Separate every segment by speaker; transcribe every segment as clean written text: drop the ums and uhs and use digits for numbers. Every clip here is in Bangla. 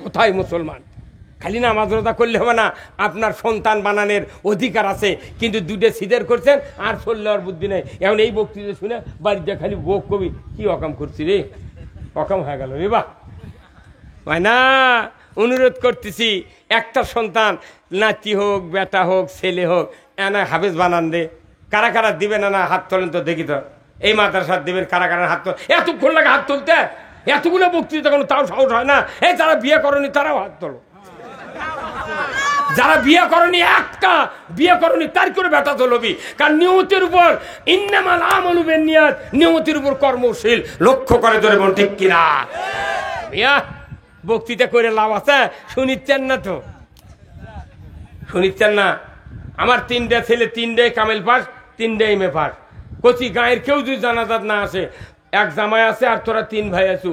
Speaker 1: কোথায় মুসলমান? খালি নামাজ রোজা করলে হবে না, আপনার সন্তান বানানোর অধিকার আছে, কিন্তু দুটো সিদের করছেন আর চললে আর বুদ্ধি নেই। এখন এই বক্তৃতা শুনে বাড়িতে খালি বোক কবি কি অকাম করছি রে, অকাম হয়ে গেল রে। বাহ ভাই না, অনুরোধ করতেছি একটা সন্তান নাতি হোক বেটা হোক ছেলে হোক এনা হাফেজ বানান দে। কারা কারা দিবেন না হাত তোলেন তো দেখি তো। এই মাদ্রাসার দিবেন কারা কারা হাত তোল? এতক্ষণ লাগে হাত তুলতে, এতগুলো বক্তৃতা কোনো তাও সাহস হয় না? এই যারা বিয়ে করেনি তারাও হাত তোলো। যারা বিয়ে করেনি, একটা বিয়ে করেনি তার করে বেটা তোলবি, কারণ নিয়তের উপর ইন্নামাল আমালু বিন্নিয়াত, নিয়তের উপর কর্মশীল। লক্ষ্য করে ধরে বোন, ঠিক কিনা? বিয়া বক্তৃতা করে লাভ আছে? শুনিচ্ছেন না তো, শুনিচ্ছেন না? আমার 3টে ছেলে, 3টাই কামেল পাস, 3টাই এমএ পাস। কচি গায়ের কেউ যদি জানাজাত না আসে, এক জামাই আছে আর তোরা 3 ভাই আছু,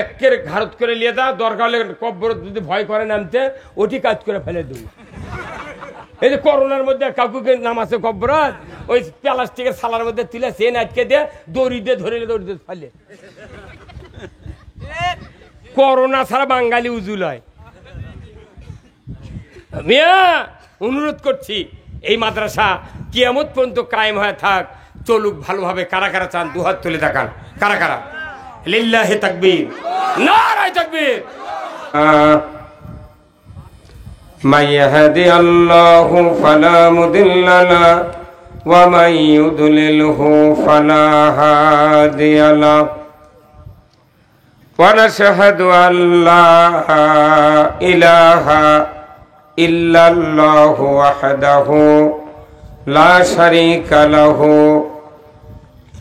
Speaker 1: একের ঘারত করে লিয়ে দা, দরকার হলে কব্বর যদি ভয় করে নামতে ওটি কাজ করে ফেলে দেব। এই যে করোনার মধ্যে কাকুকে নাম আছে কব্বরাত, ওই প্লাস্টিকের সালার মধ্যে তুলে চেন আটকে দিয়ে দড়ি দিয়ে ধরে দড়ি দিয়ে ফেলে। করোনা ছাড়া বাঙালি উজুল হয়। মিয়া অনুরোধ করছি, এই মাদ্রাসা কিয়ামত পর্যন্ত কায়েম হয়ে থাক, চলুক ভালোভাবে। কারা কারা চান দুহাত তুলে দেখান। কারা কারা? লিল্লাহি তাকবীর, নারায়ে তাকবীর। মান ইয়াহদিয়াল্লাহু ফালা মুদিল্লা লাহু ওয়া মান ইউদ্লিলহু ফালা হাদিয়া লাহু ওয়া নাশহাদু আল্লা ইলাহা ইল্লাল্লাহু ওয়াহদাহু লা শারীকা লাহু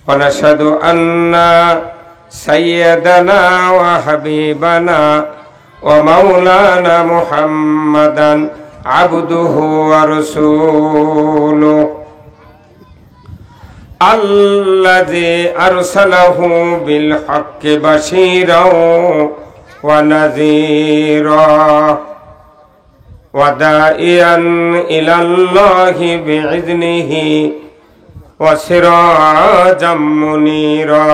Speaker 1: ওয়া নাশহাদু আন্না সাইয়্যিদানা ওয়া হাবিবানা ওয়া মাওলানা মুহাম্মাদান আবদুহু ওয়া রাসূলুহু আল্লাযী আরসালাহু বিল হাক্কি বাশীরাও ওয়া নাযীরা ওয়া দাঈয়ান ইলাল্লাহি বিইذনিহি ওয়া সিরাজাম মুনীরা।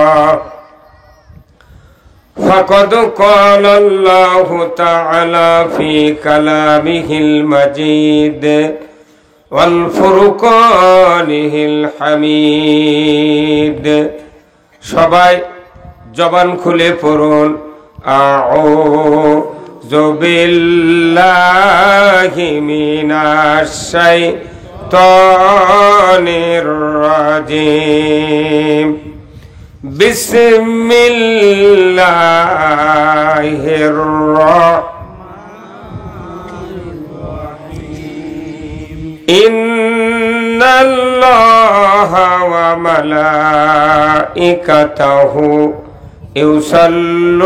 Speaker 1: ফাকাদ ক্বালা আল্লাহু তাআলা ফি কালামিহিল মাজিদ ওয়াল ফুরকানিহিল হামিদ। সবাই জবান খুলে পড়ুন, আউযু বিল্লাহি মিনাশ শাইতানির রাজিম। বিসমিল্লাহির রাহমানির ইন্নাল্লাহা ওয়া মালাইকাতাহু ইউসাল্লুনা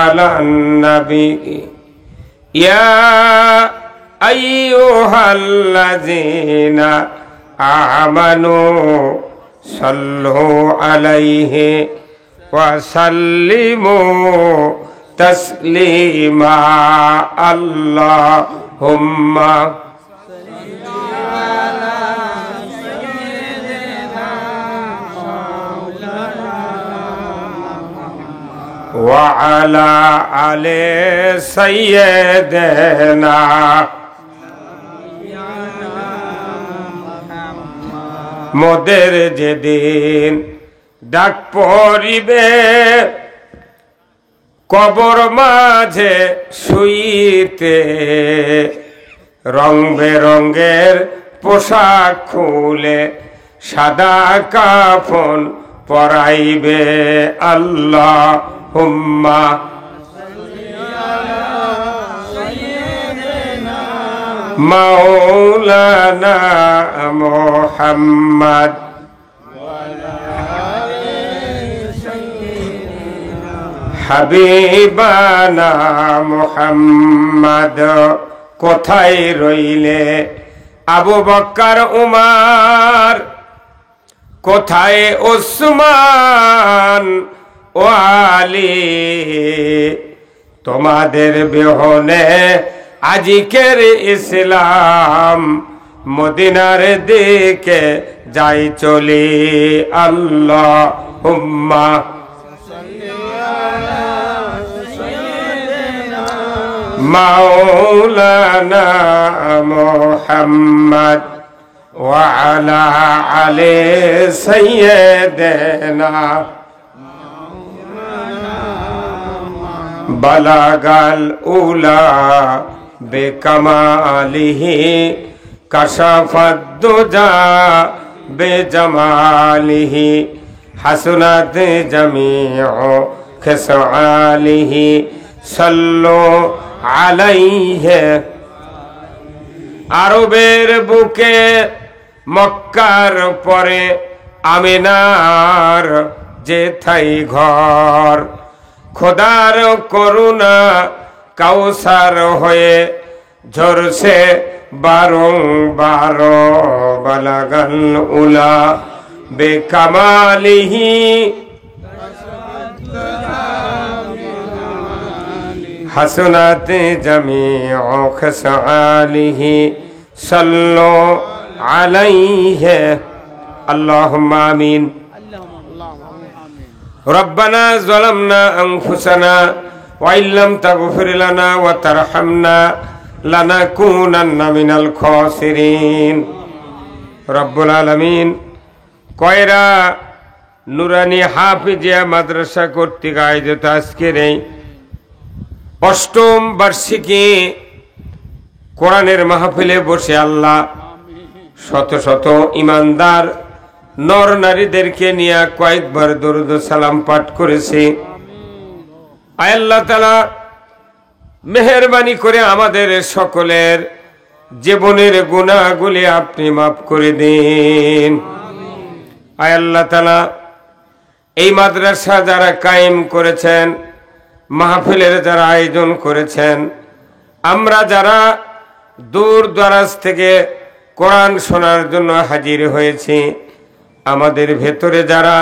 Speaker 1: আলান নবী ইয়া আইয়ুহাল্লাযীনা আমানু সাল্লু আলাইহি ওয়া সাল্লিমু তাসলিমা। আল্লাহুম্মা ওয়া আলা আলি সাইয়্যিদিনা। মোদের যেদিন ডাক পড়িবে কবর মাঝে শুইতে, রং বেরঙের পোশাক খুলে সাদা কাফন পরাইবে। আল্লাহুম্মা মাওলানা মুহাম্মদ হাবিবানা মুহাম্মদ। কোথায় রইলে আবু বকর উমর, কোথায় উসমান ও আলী? তোমাদের বিহনে আজিকের ইসলাম মদিনার দিকে যাই চলি। আল্লাহুম্মা মাওলানা মুহাম্মদ ওয়া আলা আলি সাইয়্যিদিনা বালাগাল উলা বিকামালিহি কাশাফাদ দুজা বিজামালিহি হাসুনাত জামিউ খিসালিহি সাল্লু আলাইহি। আরবের বুকে মক্কার পরে আমিনার যেথাই ঘর, খোদার করুণা কাউসার হয়ে ঝরছে বারংবার বালাগাল উলা বেকামালিহি হাসনাত জামিউ খিসালিহি সাল্লু আলাইহি আল্লাহুম্মা আমিন। রব্বানা যালামনা আনফুসানা ওয়া ইল্লাম তাগফির লানা ওয়া তারহামনা লানাকুনান্না মিনাল খাসিরিন। রব্বুল আলামিন কয়রা নুরানি হাফিজিয়া মাদ্রাসা কর্তৃক আয়োজিত আজকের এই ৮ম বার্ষিকী কোরআনের মাহফিলে বসে আল্লাহ শত শত ইমানদার নর নারীদেরকে নিয়ে কয়েকবার দরুদ সালাম পাঠ করেছি। আয় আল্লাহ তাআলা মেহেরবানি করে আমাদের সকলের জীবনের গুনাহগুলি আপনি মাফ করে দিন। আয় আল্লাহ তাআলা এই মাদ্রাসা যারা কায়েম করেছেন, মাহফিলের যারা আয়োজন করেছেন, আমরা যারা দূর দরাজ থেকে কোরআন শোনার জন্য হাজির হয়েছি, আমাদের ভেতরে যারা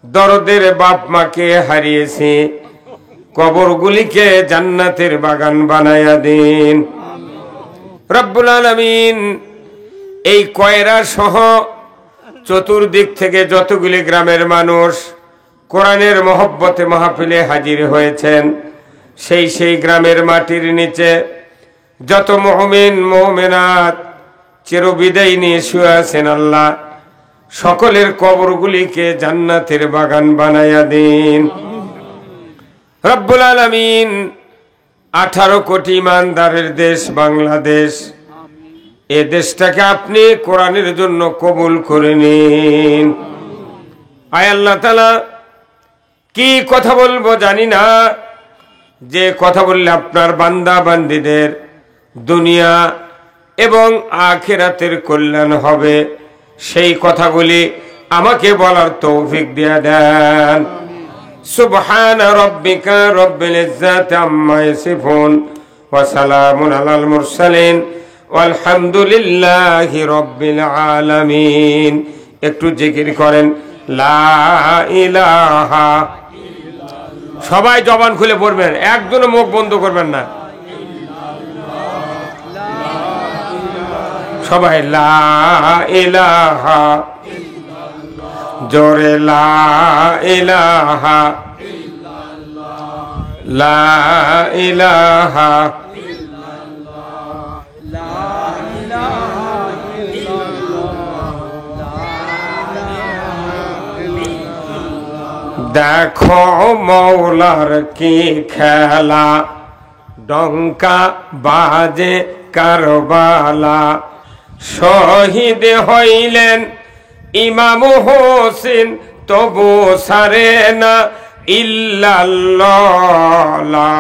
Speaker 1: দরদের বাপ মাকে হারিয়েছি, কবরগুলিকে জান্নাতের বাগান বানায়া দিন রব্বুল আলামিন। এই কয়রা সহ চতুর্দিক থেকে যতগুলি গ্রামের মানুষ কোরআনের মহব্বতে মাহফিলে হাজির হয়েছেন, সেই গ্রামের মাটির নিচে যত মুমিন মুমিনাত চিরবিদায় নিয়ে শুয়ে আছেন, আল্লাহ সকলের কবরগুলিকে জান্নাতের বাগান বানায়া দিন রব্বুল আলামিন। 18 কোটি ইমানদারের দেশ বাংলাদেশ, এ দেশটাকে আপনি কোরআনের জন্য কবুল করে নিন। আয় আল্লাহ তাআলা কি কথা বলবো জানি না, যে কথা বললে আপনার বান্দা বান্দীদের দুনিয়া এবং আখিরাতের কল্যাণ হবে, সেই কথাগুলি আমাকে বলার তৌফিক দিয়ে দেন। সুবহান রাব্বিকা রব্বিল ইজ্জাতি আম্মা ইয়াসিফুন ওয়া সালামুন আলাল মুরসালিন ওয়ালহামদুলিল্লাহি রাব্বিল আলামিন। একটু জিকির করেন লা ইলাহা। সবাই জবান খুলে পড়বেন, একজনও মুখ বন্ধ করবেন না। সবাই লা ইলাহা, জোরে লা ইলাহা লা ইলাহা। দেখো মৌলার কি খেলা, ডঙ্কা বাজে কারবালা, শহীদ হইলেন ইমাম হোসেন তবু সারে না ইল্লাল্লাহ লা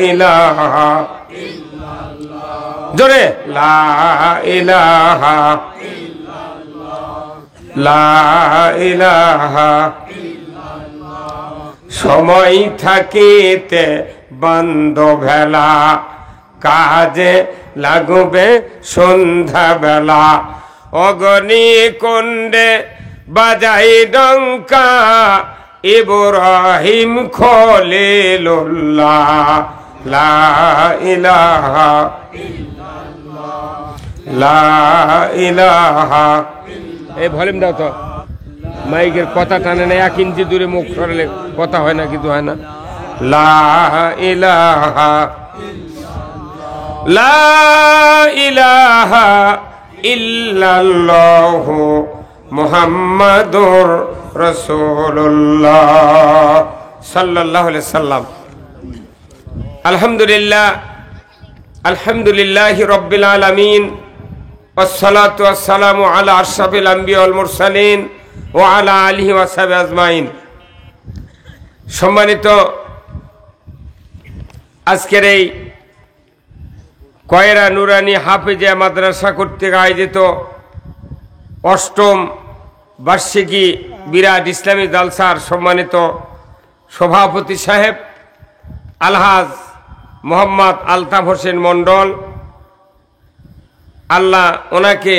Speaker 1: ইলাহা। জোরে লা ইলাহা লা ইলাহা। সময় থাকিতে বন্ধ ভেলা, কাজে লাগবে সন্ধ্যা বেলা, অগ্নি কুণ্ডে বাজাই ডঙ্কা, ইব্রাহিম খলিলুল্লাহ লা ইলাহা লা ইলাহা। এই ভলিউম দাও তো, মাইকের কথা টানে না, 1 ইঞ্চি দূরে মুখ সরালে কথা হয় না, কিন্তু হয় না। লা ইলাহা লা ইলাহা ইল্লাল্লাহু মুহাম্মাদুর রাসূলুল্লাহ সাল্লাল্লাহু আলাইহি সাল্লাম। আলহামদুলিল্লাহ, আলহামদুলিল্লাহি রাব্বিল আলামিন, ওয়াসসালাতু ওয়াসসালামু আলা আশরাফিল আম্বিয়া ওয়াল মুরসালিন ওয়া আলা আলিহি ওয়া সাহবিহি আজমাইন। সম্মানিত আজকের এই কয়রা নুরানি হাফেজিয়া মাদ্রাসা কর্তৃক আয়োজিত অষ্টম বার্ষিকী বিরাট ইসলামী জালসার সম্মানিত সভাপতি সাহেব আলহাজ মোহাম্মদ আলতাফ হোসেন মন্ডল, আল্লাহ ওনাকে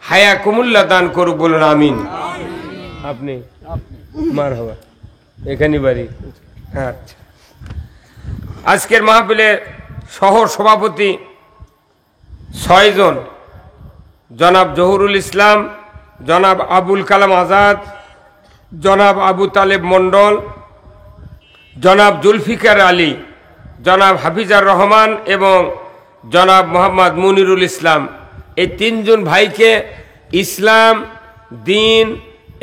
Speaker 1: হায়া কুমুল্লা দান করুক, বলুন আমিন। আপনি মারহাবা, এখানে বাড়ি। আচ্ছা, আজকের মাহফিলের সহ সভাপতি 6 জন, জনাব জহুরুল ইসলাম, জনাব আবুল কালাম আজাদ, জনাব আবু তালেব মন্ডল, জনাব জুলফিকার আলী, জনাব হাফিজার রহমান এবং জনাব মোহাম্মদ মুনিরুল ইসলাম। এই 3 জন ভাইকে ইসলাম, দিন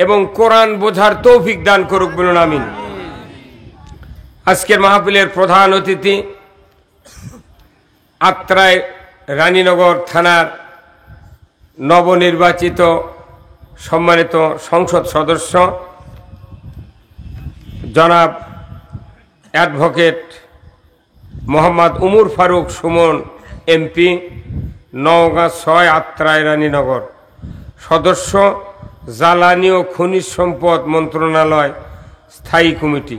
Speaker 1: এবং কোরআন বোঝার তৌফিক দান করুক, বলুন আমিন। আজকের মাহফিলের প্রধান অতিথি আত্রাই রানীনগর থানার নবনির্বাচিত সম্মানিত সংসদ সদস্য জনাব অ্যাডভোকেট মোহাম্মদ উমর ফারুক সুমন এমপি, নওগাঁ 6 আত্রাই রানীনগর, সদস্য জ্বালানি ও খনিজ সম্পদ মন্ত্রণালয় স্থায়ী কমিটি।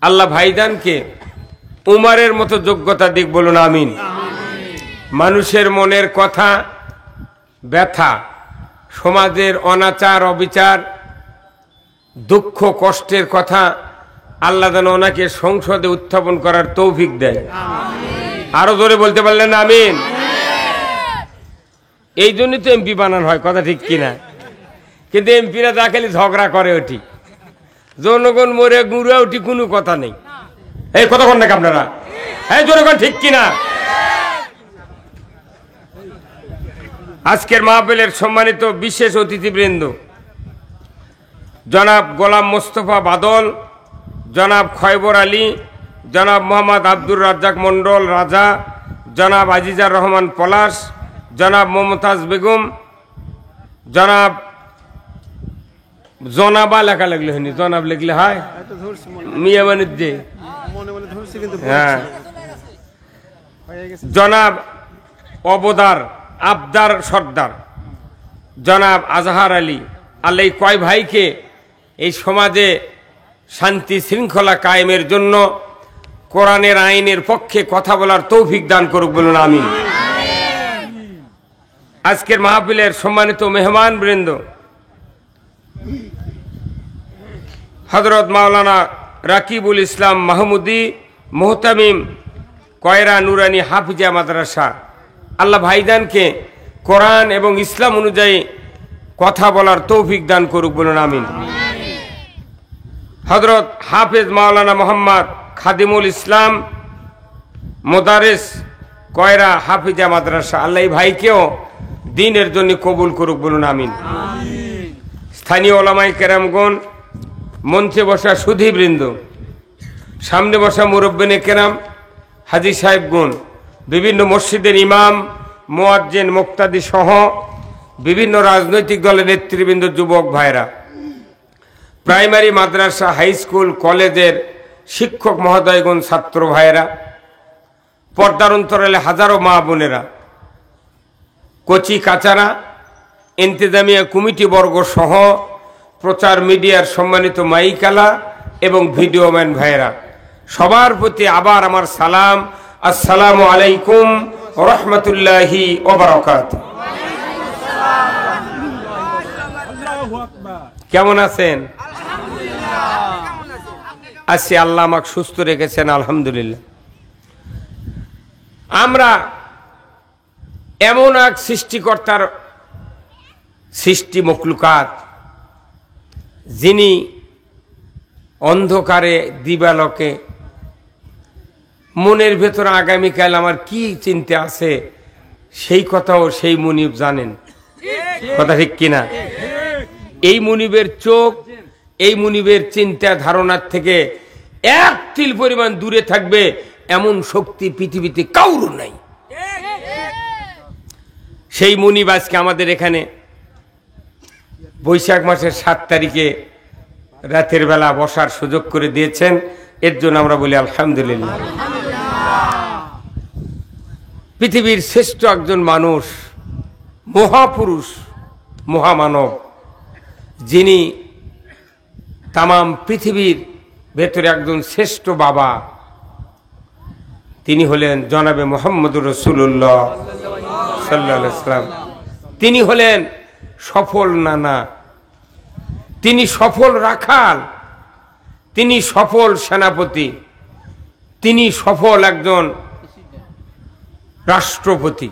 Speaker 1: আল্লাহ ভাইদানকে উমারের মতো যোগ্যতা দিক, বলুন আমিন। মানুষের মনের কথা, ব্যথা, সমাজের অনাচার অবিচার, দুঃখ কষ্টের কথা আল্লাহ যেন ওনাকে সংসদে উত্থাপন করার তৌফিক দেয়। আরো জোরে বলতে পারলেন আমিন। এই জন্যই তো এমপি বানানো হয়, কথা ঠিক কিনা? কিন্তু এমপিরা যা খালি ঝগড়া করে ওটি, জনগণ মরে গুঁড়া উঠি, কোনো কথা নেই। এই কথা কন নাকি আপনারা? এই জনগণ ঠিক কিনা? আজকের মাহফিলের সম্মানিত বিশেষ অতিথিবৃন্দ জনাব গোলাম মোস্তফা বাদল, জনাব খয়বর আলী, জনাব মোহাম্মদ আব্দুর রাজ্জাক মন্ডল রাজা, জনাব আজিজার রহমান পলাশ, জনাব মমতাজ বেগম, জনাব জনাবা লেখা লাগলে হয়নি, জনাব লিখলে হয় মিয়া বাণিজ্যে, হ্যাঁ, জনাব অবদার আবদার সর্দার, জনাব আজহার আলী। আল্লাহ কয় ভাইকে এই সমাজে শান্তি শৃঙ্খলা কায়েমের জন্য কোরআনের আইনের পক্ষে কথা বলার তৌফিক দান করুক, বলুন আমিন। আজকের মাহফিলের সম্মানিত মেহমান বৃন্দ হযরত মাওলানা রাকিবুল ইসলাম মাহমুদি মুহতামিম কয়রা নুরানি হাফিজিয়া মাদ্রাসা, আল্লাহ ভাইদানকে কোরআন এবং ইসলাম অনুযায়ী কথা বলার তৌফিক দান করুক, বলুন আমিন। হযরত হাফেজ মাওলানা মোহাম্মদ খাদিমুল ইসলাম মোদারেস কয়রা হাফিজিয়া মাদ্রাসা, আল্লাহ ভাইকেও দ্বীনের জন্য কবুল করুক, বলুন আমিন। স্থানীয় ওলামায়ে কেরামগণ, মঞ্চে বসা সুধীবৃন্দ, সামনে বসা মুরব্বিনে কেরাম, হাজী সাহেবগণ, বিভিন্ন মসজিদের ইমাম, মুয়াজ্জিন, মুক্তাদি সহ বিভিন্ন রাজনৈতিক দলের নেতৃবৃন্দ, যুবক ভাইরা, প্রাইমারি মাদ্রাসা, হাই স্কুল, কলেজের শিক্ষক মহোদয়গণ, ছাত্র ভাইরা, পর্দার অন্তরালে হাজারো মা বোনেরা, কচি কাচারা, ইন্তেজামিয়া কমিটি বর্গ সহ প্রচার মিডিয়ার সম্মানিত মাইকালা এবং ভিডিওম্যান ভাইরা, সবার প্রতি আবার আমার সালাম, আসসালামু আলাইকুম ওয়া রাহমাতুল্লাহি ওয়া বারাকাতুহু। কেমন আছেন? আছি, আল্লাহ আমাকে সুস্থ রেখেছেন, আলহামদুলিল্লাহ। আমরা এমন এক সৃষ্টিকর্তার সৃষ্টি মখলুকাত, যিনি অন্ধকারে দিবালোকে মনের ভেতরে আগামীকাল আমার কি চিন্তা আছে সেই কথাও সেই মুনিব জানেন। কথা ঠিক কিনা? এই মুনিবের চোখ, এই মুনিবের চিন্তা ধারণার থেকে এক তিল পরিমাণ দূরে থাকবে এমন শক্তি পৃথিবীতে কারোর নাই। সেই মুনিব আজকে আমাদের এখানে বৈশাখ মাসের 7 তারিখে রাতের বেলা বসার সুযোগ করে দিয়েছেন, এর জন্য আমরা বলি আলহামদুলিল্লাহ। পৃথিবীর শ্রেষ্ঠ একজন মানুষ, মহাপুরুষ, মহামানব, যিনি তামাম পৃথিবীর ভেতরে একজন শ্রেষ্ঠ বাবা, তিনি হলেন জনাবে মুহাম্মদুর রাসূলুল্লাহ সাল্লাল্লাহু আলাইহি ওয়াসাল্লাম। তিনি হলেন সফল নানা, তিনি সফল রাখাল, তিনি সফল সেনাপতি, তিনি সফল একজন রাষ্ট্রপতি,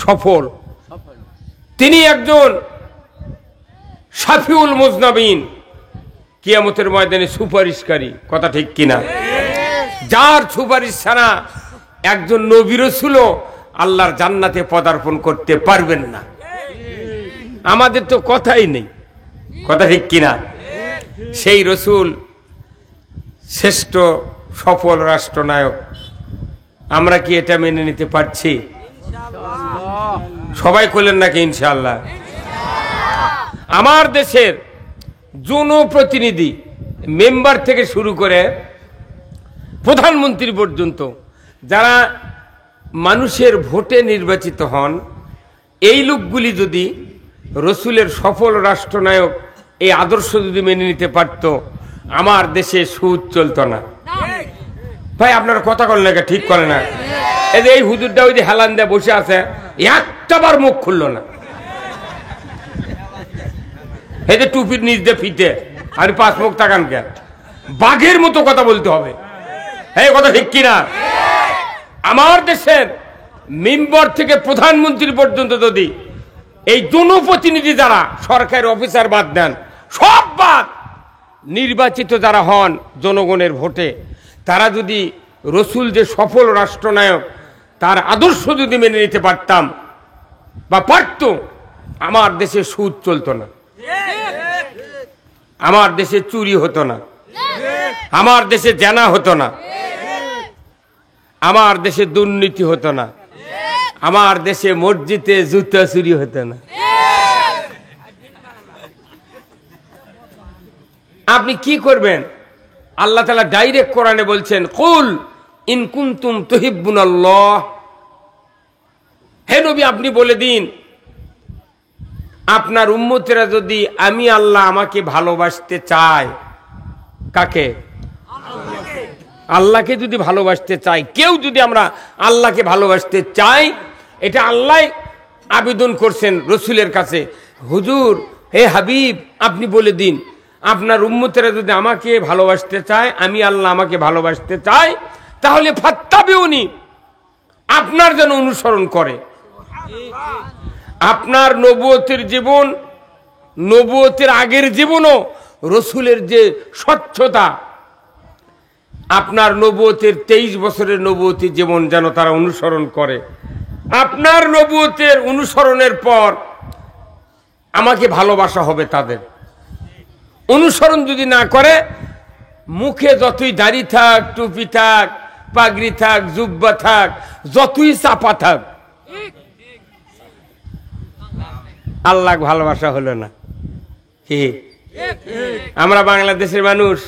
Speaker 1: সফল। তিনি একজন শাফিউল মুজনাবিন, কিয়ামতের ময়দানে সুপারিশকারী। কথা ঠিক কিনা? যার সুপারিশ ছাড়া একজন নবী রাসূলও আল্লাহর জান্নাতে পদার্পণ করতে পারবেন না। আমাদের তো কথাই নেই। কথা ঠিক কিনা? সেই রাসূল শ্রেষ্ঠ সফল রাষ্ট্রনায়ক। আমরা কি এটা মেনে নিতে পারছি? সবাই করলেন নাকি ইনশাআল্লাহ? আমার দেশের জনপ্রতিনিধি মেম্বার থেকে শুরু করে প্রধানমন্ত্রী পর্যন্ত যারা মানুষের ভোটে নির্বাচিত হন, এই লোকগুলি যদি রসুলের সফল রাষ্ট্রনায়ক এই আদর্শ যদি মেনে নিতে পারত, আমার দেশে সুদ চলত না। ভাই আপনারা কথা বলেন না, ঠিক করে না? এই হুজুরটা ওই যে হেলান দিয়ে বসে আছে, একটাবার মুখ খুললো না। এই যে টুপির নিচ দিয়ে ফিতে আর 5 মুখ তাকান কেন? বাঘের মতো কথা বলতে হবে। এই কথা ঠিক কিনা? আমার দেশের মেম্বার থেকে প্রধানমন্ত্রী পর্যন্ত যদি এই জনপ্রতিনিধি যারা সরকারি অফিসার বাদ দেন, সব বাদ, নির্বাচিত যারা হন জনগণের ভোটে, তারা যদি রসুল যে সফল রাষ্ট্রনায়ক তার আদর্শ যদি মেনে নিতে পারতাম বা পারত, আমার দেশে সুদ চলতো না, আমার দেশে চুরি হতো না, আমার দেশে জেনা হতো না, আমার দেশে দুর্নীতি হতো না, আমার দেশে মসজিদে জুতা চুরি হতো না। আপনি কি করবেন? আল্লাহ তাআলা ডাইরেক্ট কোরআনে বলছেন, কুল ইন কুনতুম তুহিব্বুনাল্লাহ, হে নবী আপনি বলে দিন, আপনার উম্মতেরা যদি আমি আল্লাহ আমাকে ভালোবাসতে চায়, কাকে? আল্লাহকে যদি ভালোবাসতে চাই, কেউ যদি আমরা আল্লাহকে ভালোবাসতে চাই, এটা আল্লাহ আবেদন করছেন রসুলের কাছে, হুজুর হে হাবিব আপনি বলে দিন, আপনার উম্মতেরা যদি আমাকে ভালোবাসতে চায়, আমি আল্লাহ আমাকে ভালোবাসতে চাই, তাহলে ফাত্তাবিউনি, আপনার যেন অনুসরণ করে। আপনার নবুয়তের জীবন, নবুয়তের আগের জীবনও রসুলের যে স্বচ্ছতা, আপনার নবুয়তের 23 বছরের নবুয়তের জীবন যেন তারা অনুসরণ করে। আপনার নবুয়তের অনুসরণের পর আমাকে ভালোবাসা হবে তাদের। অনুসরণ যদি না করে, মুখে যতই দাড়ি থাক, টুপি থাক, পাগড়ি থাক, জুব্বা থাক, যতই চাপা থাক, আল্লাহ ভালোবাসা হলো না। কি আমরা বাংলাদেশের মানুষ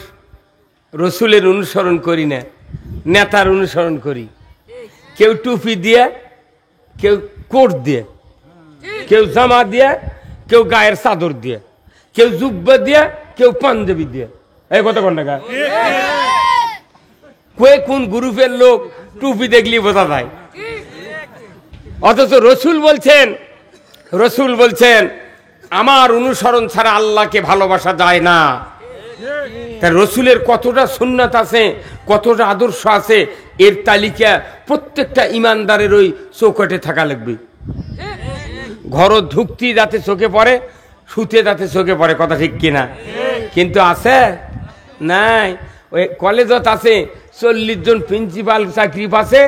Speaker 1: রসুলের অনুসরণ করি না, নেতার অনুসরণ করি। কেউ টুপি দিয়ে, কেউ কোট দিয়ে, কেউ জামা দিয়ে, কেউ গায়ের চাদর দিয়ে, কেউ জুব্বা দিয়ে, কেউ পাঞ্জাবি দিয়ে। এই কথা কোন টাকা? কোন গ্রুপের লোক টুপি দেখলি বোঝা যায়। অথচ রসুল বলছেন আমার অনুসরণ ছাড়া আল্লাহকে ভালোবাসা যায় না। তার রসুলের কতটা সুন্নাত আছে, কতটা আদর্শ আছে, এর তালিকা প্রত্যেকটা ইমানদারের ওই চৌকটে থাকা লাগবে। ঘর ঢুকতে যাতে চোখে পড়ে, শুতে যাতে চোখে পড়ে। কথা ঠিক কিনা? কিন্তু আছে নাই, ওই কলেজত আছে 40 জন প্রিন্সিপাল চাকরি পাচ্ছে,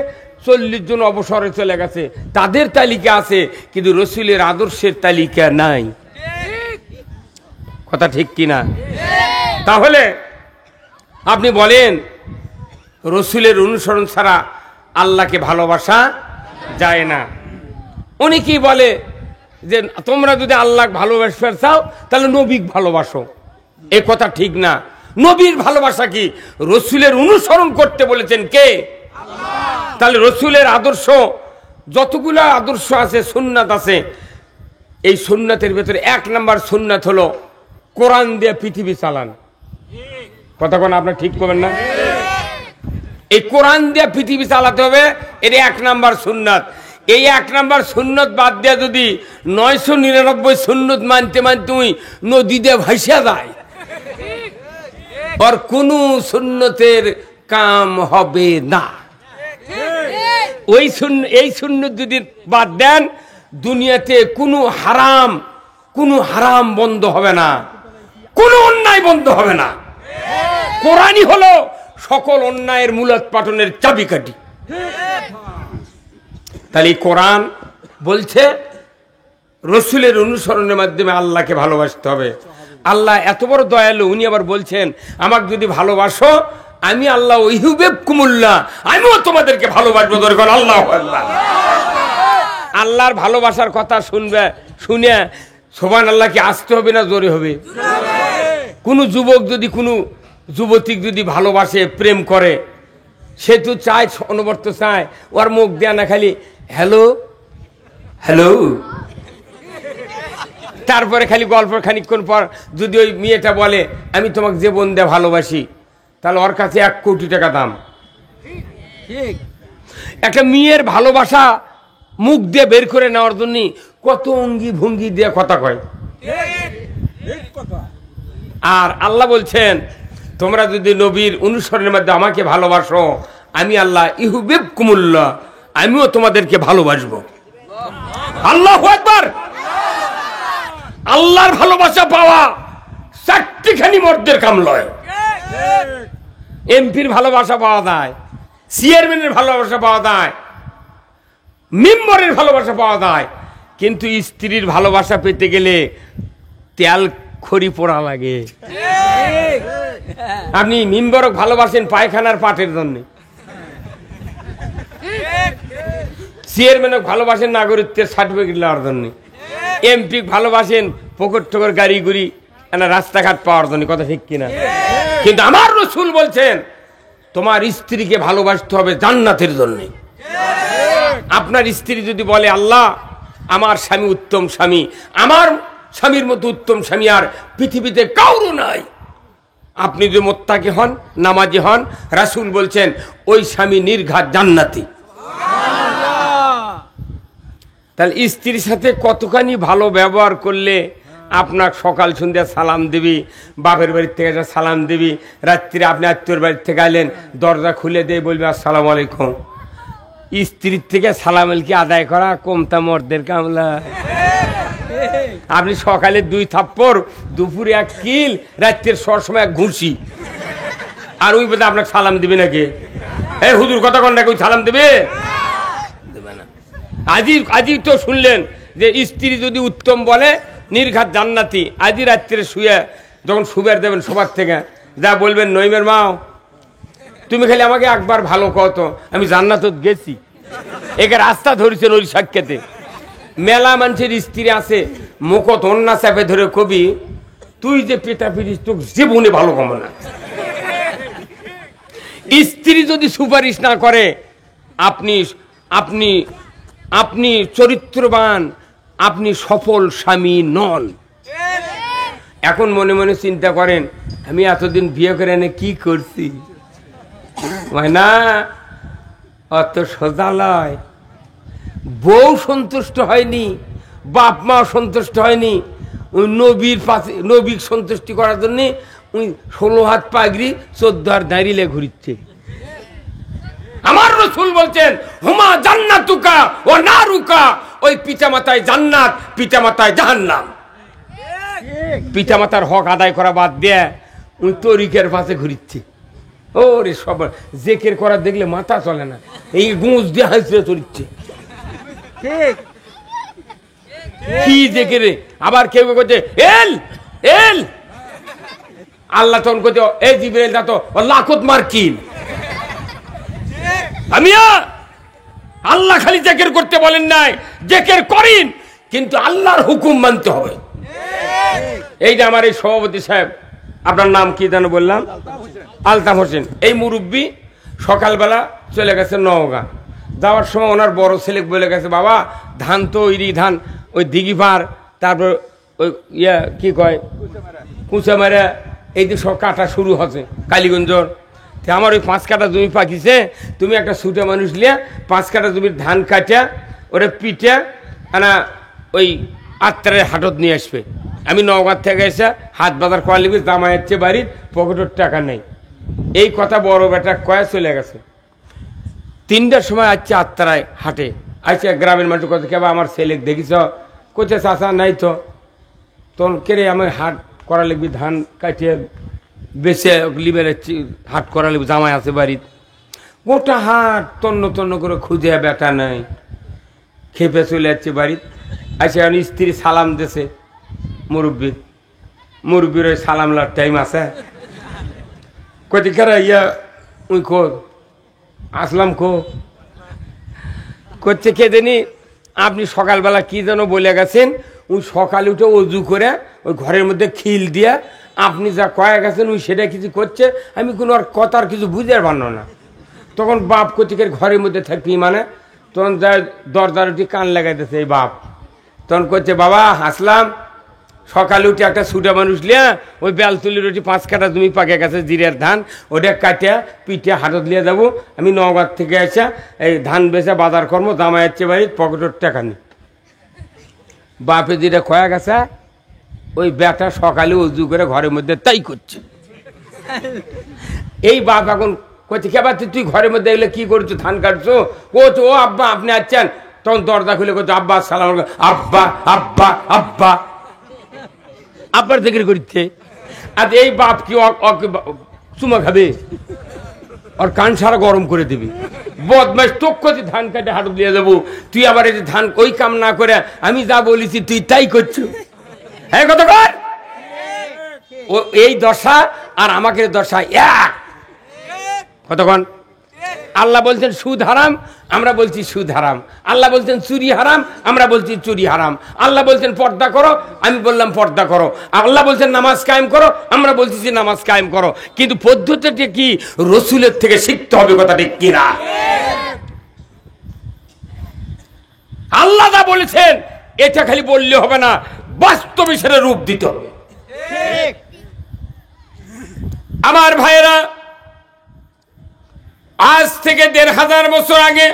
Speaker 1: 40 জন অবসরে চলে গেছে, তাদের তালিকা আছে, কিন্তু রসুলের আদর্শের তালিকা নাই। কথা ঠিক কিনা? তাহলে আপনি বলেন রসুলের অনুসরণ ছাড়া আল্লাহকে ভালোবাসা যায় না। অনেকেই বলে যে তোমরা যদি আল্লাহ ভালোবাসতে চাও তাহলে নবীকে ভালোবাসো। এ কথা ঠিক না। নবীর ভালোবাসা কি? রসুলের অনুসরণ করতে বলেছেন কে? আল্লাহ। তাহলে রসুলের আদর্শ, যতগুলো আদর্শ আছে, সুন্নাত আছে, এই সুন্নাতের ভেতরে 1 নম্বর সুন্নাত হলো কোরআন দিয়ে পৃথিবী চালান। কথা কোন আপনার ঠিক করবেন না? এই কোরআন দিয়ে পৃথিবী চালাতে হবে, এটা 1 নম্বর সুন্নাত। এই 1 নম্বর সুন্নত বাদ দিয়ে যদি 999 সুন্নত মানতে মানতে তুমি নদী দিয়ে ভাসিয়া যায়, আর কোন সুন্নতের কাম হবে না। এই সুন্নত যদি বাদ দেন, দুনিয়াতে কোনো হারাম বন্ধ হবে না, কোনো অন্যায় বন্ধ হবে না। কোরআনই হলো সকল অন্যায়ের মূলোৎপাটনের চাবিকাঠি। তাহলে কোরআন বলছে রসুলের অনুসরণের মাধ্যমে আল্লাহকে ভালোবাসতে হবে। আল্লাহ এত বড় দয়ালু, উনি আবার বলছেন আমাকে যদি ভালোবাসো আমি আল্লাহ ইউহিব্বুকুমুল্লাহ, আমিও তোমাদেরকে ভালোবাসবো। দরকার আল্লাহু আকবার। আল্লাহর ভালোবাসার কথা শুনে সুবহানাল্লাহকে আসতে হবে না জোরে হবে? কোনো যুবক যদি কোনো যুবতী যদি ভালোবাসে, প্রেম করে, সে তো চায়, অনবর্ত চায় ওর মুখ দেয়া না খালি হ্যালো হ্যালো, তারপরে খালি গল্প। খানিকক্ষণ পর যদি ওই মেয়েটা বলে আমি তোমাকে যে বোন দিয়ে ভালোবাসি, তাহলে ওর কাছে 1 কোটি টাকা দাম। একটা মেয়ের ভালোবাসা মুখ দিয়ে বের করে নেওয়ার জন্য কত অঙ্গি ভঙ্গি দিয়ে কথা কয়। আর আল্লাহ বলছেন তোমরা যদি নবীর অনুসরণের মধ্যে আমাকে ভালোবাসো, আমি আল্লাহ ইউহিব্বুকুমুল্লাহ, আমিও তোমাদেরকে ভালোবাসবো। আল্লাহু আকবার। আল্লাহর ভালোবাসা পাওয়া 4টিখানি মর্দের কাম লয়। এমপির ভালোবাসা পাওয়া যায়, চেয়ারম্যানের ভালোবাসা পাওয়া যায়, মেম্বারের ভালোবাসা পাওয়া যায়, কিন্তু স্ত্রীর ভালোবাসা পেতে গেলে তেল খড়ি পোড়া লাগে। আপনি মেম্বারক ভালোবাসেন পায়খানার পাটের জন্য, চেয়ারম্যানক ভালোবাসেন নাগরিকত্বের সার্টিফিকেট নেওয়ার জন্য, এমপি ভালোবাসেন পকেট ঠোকর গাড়ি গুড়ি রাস্তাঘাট পাওয়ার জন্য। কথা ঠিক কিনা? কিন্তু আমার রাসূল বলছেন তোমার স্ত্রীকে ভালোবাসতে হবে জান্নাতের জন্য। আপনার স্ত্রী যদি বলে আল্লাহ আমার স্বামী উত্তম স্বামী, আমার স্বামীর মতো উত্তম স্বামী আর পৃথিবীতে কারো নাই, আপনি যদি মুত্তাকি হন, নামাজি হন, রাসূল বলছেন ওই স্বামী নির্ঘাত জান্নাতি। তাহলে স্ত্রীর সাথে কতখানি ভালো ব্যবহার করলে আপনার সকাল সন্ধ্যা সালাম দিবি, বাপের বাড়ির থেকে সালাম দিবি, রাত্রে আপনি আত্মীয়র বাড়ির থেকে আইলেন দরজা খুলে দিয়ে বলবে আসসালামু আলাইকুম। স্ত্রীর থেকে সালাম কি আদায় করা কমতা মর্দের কামলা? আপনি সকালে 2 থাপ্পড়, দুপুরে 1 কিল, রাত্রের সময় 1 ঘুষি, আর ওই বোধ আপনাকে সালাম দিবে নাকি? এই হুজুর কথা কন নাকি ওই সালাম দেবে? আজি তো শুনলেন যে স্ত্রী যদি উত্তম বলে নির্ঘাত জান্নাতি। আজি রাত্রে শুয়ে যখন সুবের দেবেন সবার থেকে যা বলবেন নইমের মাও তুমি খালি আমাকে একবার ভালো কত, আমি জান্নাতত গেছি। একে রাস্তা ধরেছেন ওই সাক্ষাতে। মেলা মানুষের স্ত্রী আছে মুখত অন্যা চাপে ধরে কবি তুই যে পেটা পিরিস তোর জীবনে ভালো কম না। স্ত্রী যদি সুপারিশ না করে আপনি আপনি আপনি চরিত্রবান, আপনি সফল স্বামী নন। এখন মনে মনে চিন্তা করেন আমি এতদিন বিয়ে করে এনে কি করছি, না অত সোজা লয়। বউ সন্তুষ্ট হয়নি, বাপ মাও সন্তুষ্ট হয়নি, ওই নবীর সন্তুষ্টি করার জন্য ওই 16 হাত পাগড়ি 14 হাত দাঁড়িয়ে ঘুরিচ্ছে। আমার রাসূল বলছেন হুমা জান্নাতুকা ও নারুকা, ওই পিতামাতায় জান্নাত, পিতামাতায় জাহান্নাম। পিতামাতার হক আদায় করা বাদ দিয়ে ওই তরিকের পাশে ঘুরিচ্ছে। ওরে সব জেকের করা দেখলে মাথা চলে না, এই গুঁজ দিয়ে হাসিয়ে চলছে কি জেকের। আবার কেউ করছে এল এল, আল্লাহ তখন করছে এই জিবরাইল তা তো লাখত মার্কিন। আমি আল্লাহ খালি জেকের করতে বলেন নাই, জেকের করেন, কিন্তু আল্লাহর হুকুম মানতে হবে। এই যে আমার এই সভাপতি সাহেব, আপনার নাম কি যেন বললাম? আলতাফ হোসেন। এই মুরব্বী সকালবেলা চলে গেছে নওগাঁ, যাওয়ার সময় ওনার বড় ছেলে বলে গেছে বাবা ধান তো ওই ধান ওই দিঘি পার, তারপর ওই ইয়া কি কয় কুচা মারা, এই যে সব কাটা শুরু হচ্ছে কালীগঞ্জর। আমার ওই 5 কাঠা জমি পাকিছে, তুমি একটা ছুটে মানুষ লিয়া 5 কাঠা জমির ধান কাটা ওরা পিঠা আনা ওই আত্মারের হাটত নিয়ে আসবে। আমি নওগাঁ থেকে এসে হাত বাজার করা লিখবি, জামাই হচ্ছে বাড়ির পকেটের টাকা নেই। এই কথা বড় বেটা কয়ে চলে গেছে। 3টার সময় আসছে আত্মারায় হাটে, আসছে গ্রামের মানুষ কথা কেবা আমার ছেলে দেখিস, কোথায় চাষা নাই তো তোর কেড়ে আমি হাট করা লিখবি, ধান কাটিয়ে বেছে লিবে হাট করা লিখবি, জামাই আছে বাড়ির। গোটা হাট তন্ন তন্ন করে খুঁজে বেটা নাই, খেপে চলে যাচ্ছে বাড়ির। আসে এখন স্ত্রী সালাম দিছে মুরব্বীর ওই সালামলার টাইম আছে, কতি খেরা ইয়া উই খো আসলাম খো করছে কে জানি আপনি সকালবেলা কি যেন বলে গেছেন, ওই সকালে উঠে অজু করে ওই ঘরের মধ্যে খিল দিয়া আপনি যা কয়ে গেছেন ওই সেটা কিছু করছে, আমি কোনো আর কথার কিছু বুঝতে পারল না। তখন বাপ কতিকের ঘরের মধ্যে থাকবি মানে, তখন যা দরজার উঠে কান লাগাইতেছে এই বাপ। তখন করছে বাবা হাসলাম, সকালে উঠে একটা ছুটে মানুষ লিয়া ওই বেলতুলির রুটি 5 কাঠা জমি পাকে গেছে জিরের ধান, ওটা কাটিয়া পিঠে হাটত লিয়ে যাবো। আমি নওগাঁ থেকে এসে এই ধান বেচে বাজার কর্ম, জামাই যাচ্ছে বাড়ির পকেটের টাকা নেই। বাপে যেটা খয়া গেছে ওই বেটা সকালে উজু করে ঘরের মধ্যে তাই করছে। এই বাপ এখন করছে কেবা তুই ঘরের মধ্যে এগুলো কি করছো, ধান কাটছো? ও আব্বা আপনি আসছেন। তখন দরজা খুলে করছো আব্বা সালাম, আব্বা আব্বা আব্বা আব্বার জিকির করছে। আর এই বাপ কি চুমা খাবে, ওর কান সারা গরম করে দিবি, বদমাইশ তোক করছি ধান কাটে হাটত দিয়ে যাবো, তুই আবার এই ধান ওই কাম না করে আমি যা বলেছি তুই তাই করছো। হ্যাঁ কত কর ও এই দশা আর আমাকে দশা এক। কতক্ষণ আল্লাহ বলছেন সুদ হারাম, আমরা বলছি সুদ হারাম। আল্লাহ বলছেন চুরি হারাম, আমরা বলছি চুরি হারাম। আল্লাহ বলছেন পর্দা করো, আমি বললাম পর্দা করো। আল্লাহ বলছেন নামাজ কায়েম করো, আমরা বলছি যে নামাজ কায়েম করো। কিন্তু পদ্ধতিটা কি রসুলের থেকে শিখতে হবে, কথা ঠিক কিনা? আল্লাহ যা বলেছেন এটা খালি বললে হবে না, বাস্তবে সেটা রূপ দিতে হবে। আমার ভাইয়েরা, আজ থেকে 1500 বছর আগে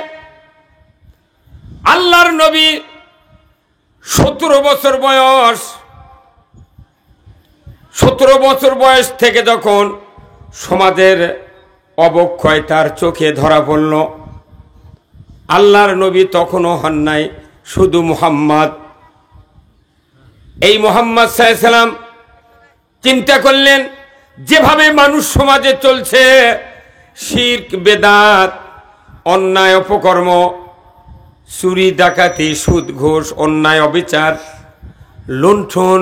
Speaker 1: আল্লাহর নবী 17 বছর বয়স, 17 বছর বয়স থেকে যখন সমাজের অবক্ষয় তার চোখে ধরা পড়ল, আল্লাহর নবী তখনও হন নাই, শুধু মুহাম্মদ। এই মুহাম্মদ সাল্লাল্লাহু আলাইহি সাল্লাম চিন্তা করলেন যেভাবে মানুষ সমাজে চলছে, শিরক বেদাত, অন্যায় অপকর্ম, চুরি ডাকাতি, সুদ ঘুষ, অন্যায় অবিচার, লুণ্ঠন,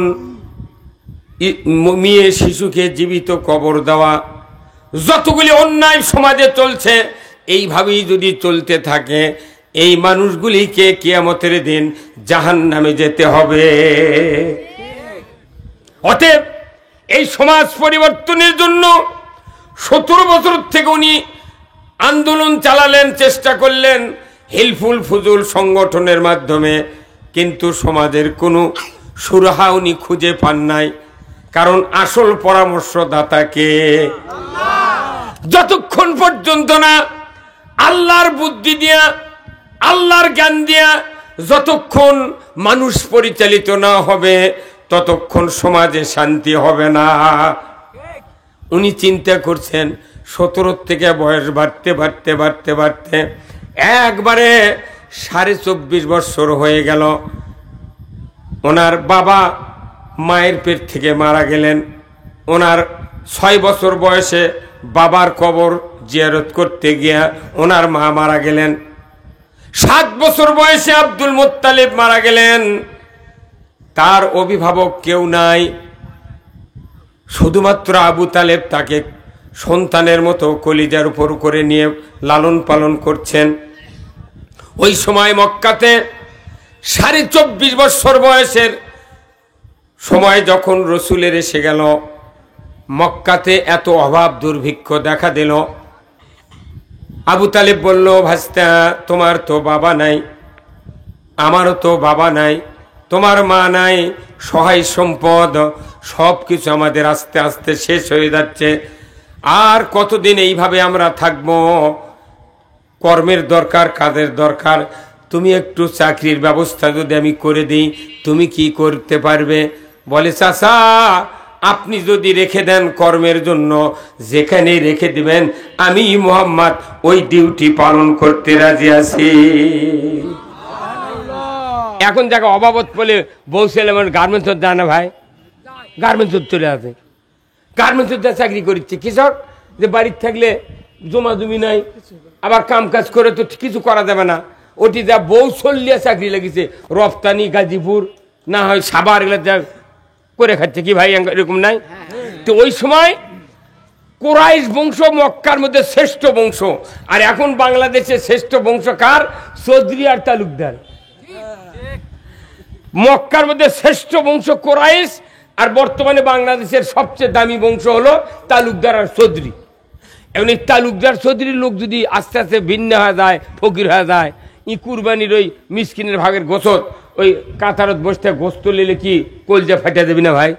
Speaker 1: মেয়ে শিশুকে জীবিত কবর দেওয়া, যতগুলি অন্যায় সমাজে চলছে, এইভাবেই যদি চলতে থাকে এই মানুষগুলিকে কিয়ামতের দিন জাহান্নামে যেতে হবে। অতএব এই সমাজ পরিবর্তনের জন্য 17 বছর থেকে উনি আন্দোলন চালালেন, চেষ্টা করলেন হিলফুল ফুজুল সংগঠনের মাধ্যমে, কিন্তু সমাজের কোনো সুরাহা উনি খুঁজে পান নাই। কারণ আসল পরামর্শদাতাকে যতক্ষণ পর্যন্ত না আল্লাহর বুদ্ধি দিয়া, আল্লাহর জ্ঞান দিয়া যতক্ষণ মানুষ পরিচালিত না হবে, ততক্ষণ সমাজে শান্তি হবে না। উনি চিন্তা করছেন 17 থেকে বয়স বাড়তে বাড়তে বাড়তে বাড়তে একবারে 24.5 বছর হয়ে গেল। ওনার বাবা মায়ের পেট থেকে মারা গেলেন। ওনার 6 বছর বয়সে বাবার কবর জিয়ারত করতে গিয়া ওনার মা মারা গেলেন। 7 বছর বয়সে আব্দুল মুত্তালিব মারা গেলেন। তার অভিভাবক কেউ নাই, শুধুমাত্র আবু তালেব তাকে সন্তানের মতো কলিজার উপর করে নিয়ে লালন পালন করছেন। ওই সময় মক্কাতে 24.5 বছর বয়সের সময় যখন রসুলের এসে গেল, মক্কাতে এত অভাব দুর্ভিক্ষ দেখা দিল। আবু তালেব বলল, ভাস্তা, তোমার তো বাবা নাই, আমারও তো বাবা নাই, তোমার মা নাই, সহায় সম্পদ সব কিছু আমাদের আস্তে আস্তে শেষ হয়ে যাচ্ছে। আর কতদিন এইভাবে আমরা থাকবো? কর্মের দরকার, কাজের দরকার। তুমি একটু চাকরির ব্যবস্থা যদি আমি করে দিই, তুমি কি করতে পারবে? বলে, চাচা, আপনি যদি রেখে দেন কর্মের জন্য, যেখানে রেখে দিবেন আমি মুহাম্মদ ওই ডিউটি পালন করতে রাজি আছি। এখন যাকে অবাবত বলে বউ ছেলে গার্মেন্টস যায় না ভাই, গার্মেন্টস চলে আসে, গার্মেন্টস চাকরি করছে। কৃষক যে বাড়ির থাকলে জমা জমি নাই, আবার কাম কাজ করে তো কিছু করা যাবে না, ওটি যা বউ চল্লিয়া চাকরি লেগেছে, রপ্তানি গাজীপুর না হয় সাবার এগুলো যা করে খাচ্ছে। কি ভাই এরকম নাই? তো ওই সময় কুরাইশ বংশ মক্কার মধ্যে শ্রেষ্ঠ বংশ, আর এখন বাংলাদেশের শ্রেষ্ঠ বংশ কার? চৌধুরী আর তালুকদার। মক্কার মধ্যে শ্রেষ্ঠ বংশ কুরাইশ, আর বর্তমানে বাংলাদেশের সবচেয়ে দামি বংশ হলো তালুকদার আর চৌধুরী। এখন এই তালুকদার চৌধুরীর লোক যদি আস্তে আস্তে ভিন্ন হয়ে যায়, ফকির হয়ে যায়, কুরবানির ওই মিসকিনের ভাগের গোসত ওই কাতারত বসতে গোস্ত নিলে কি কলজা ফাটা দেবি না ভাই?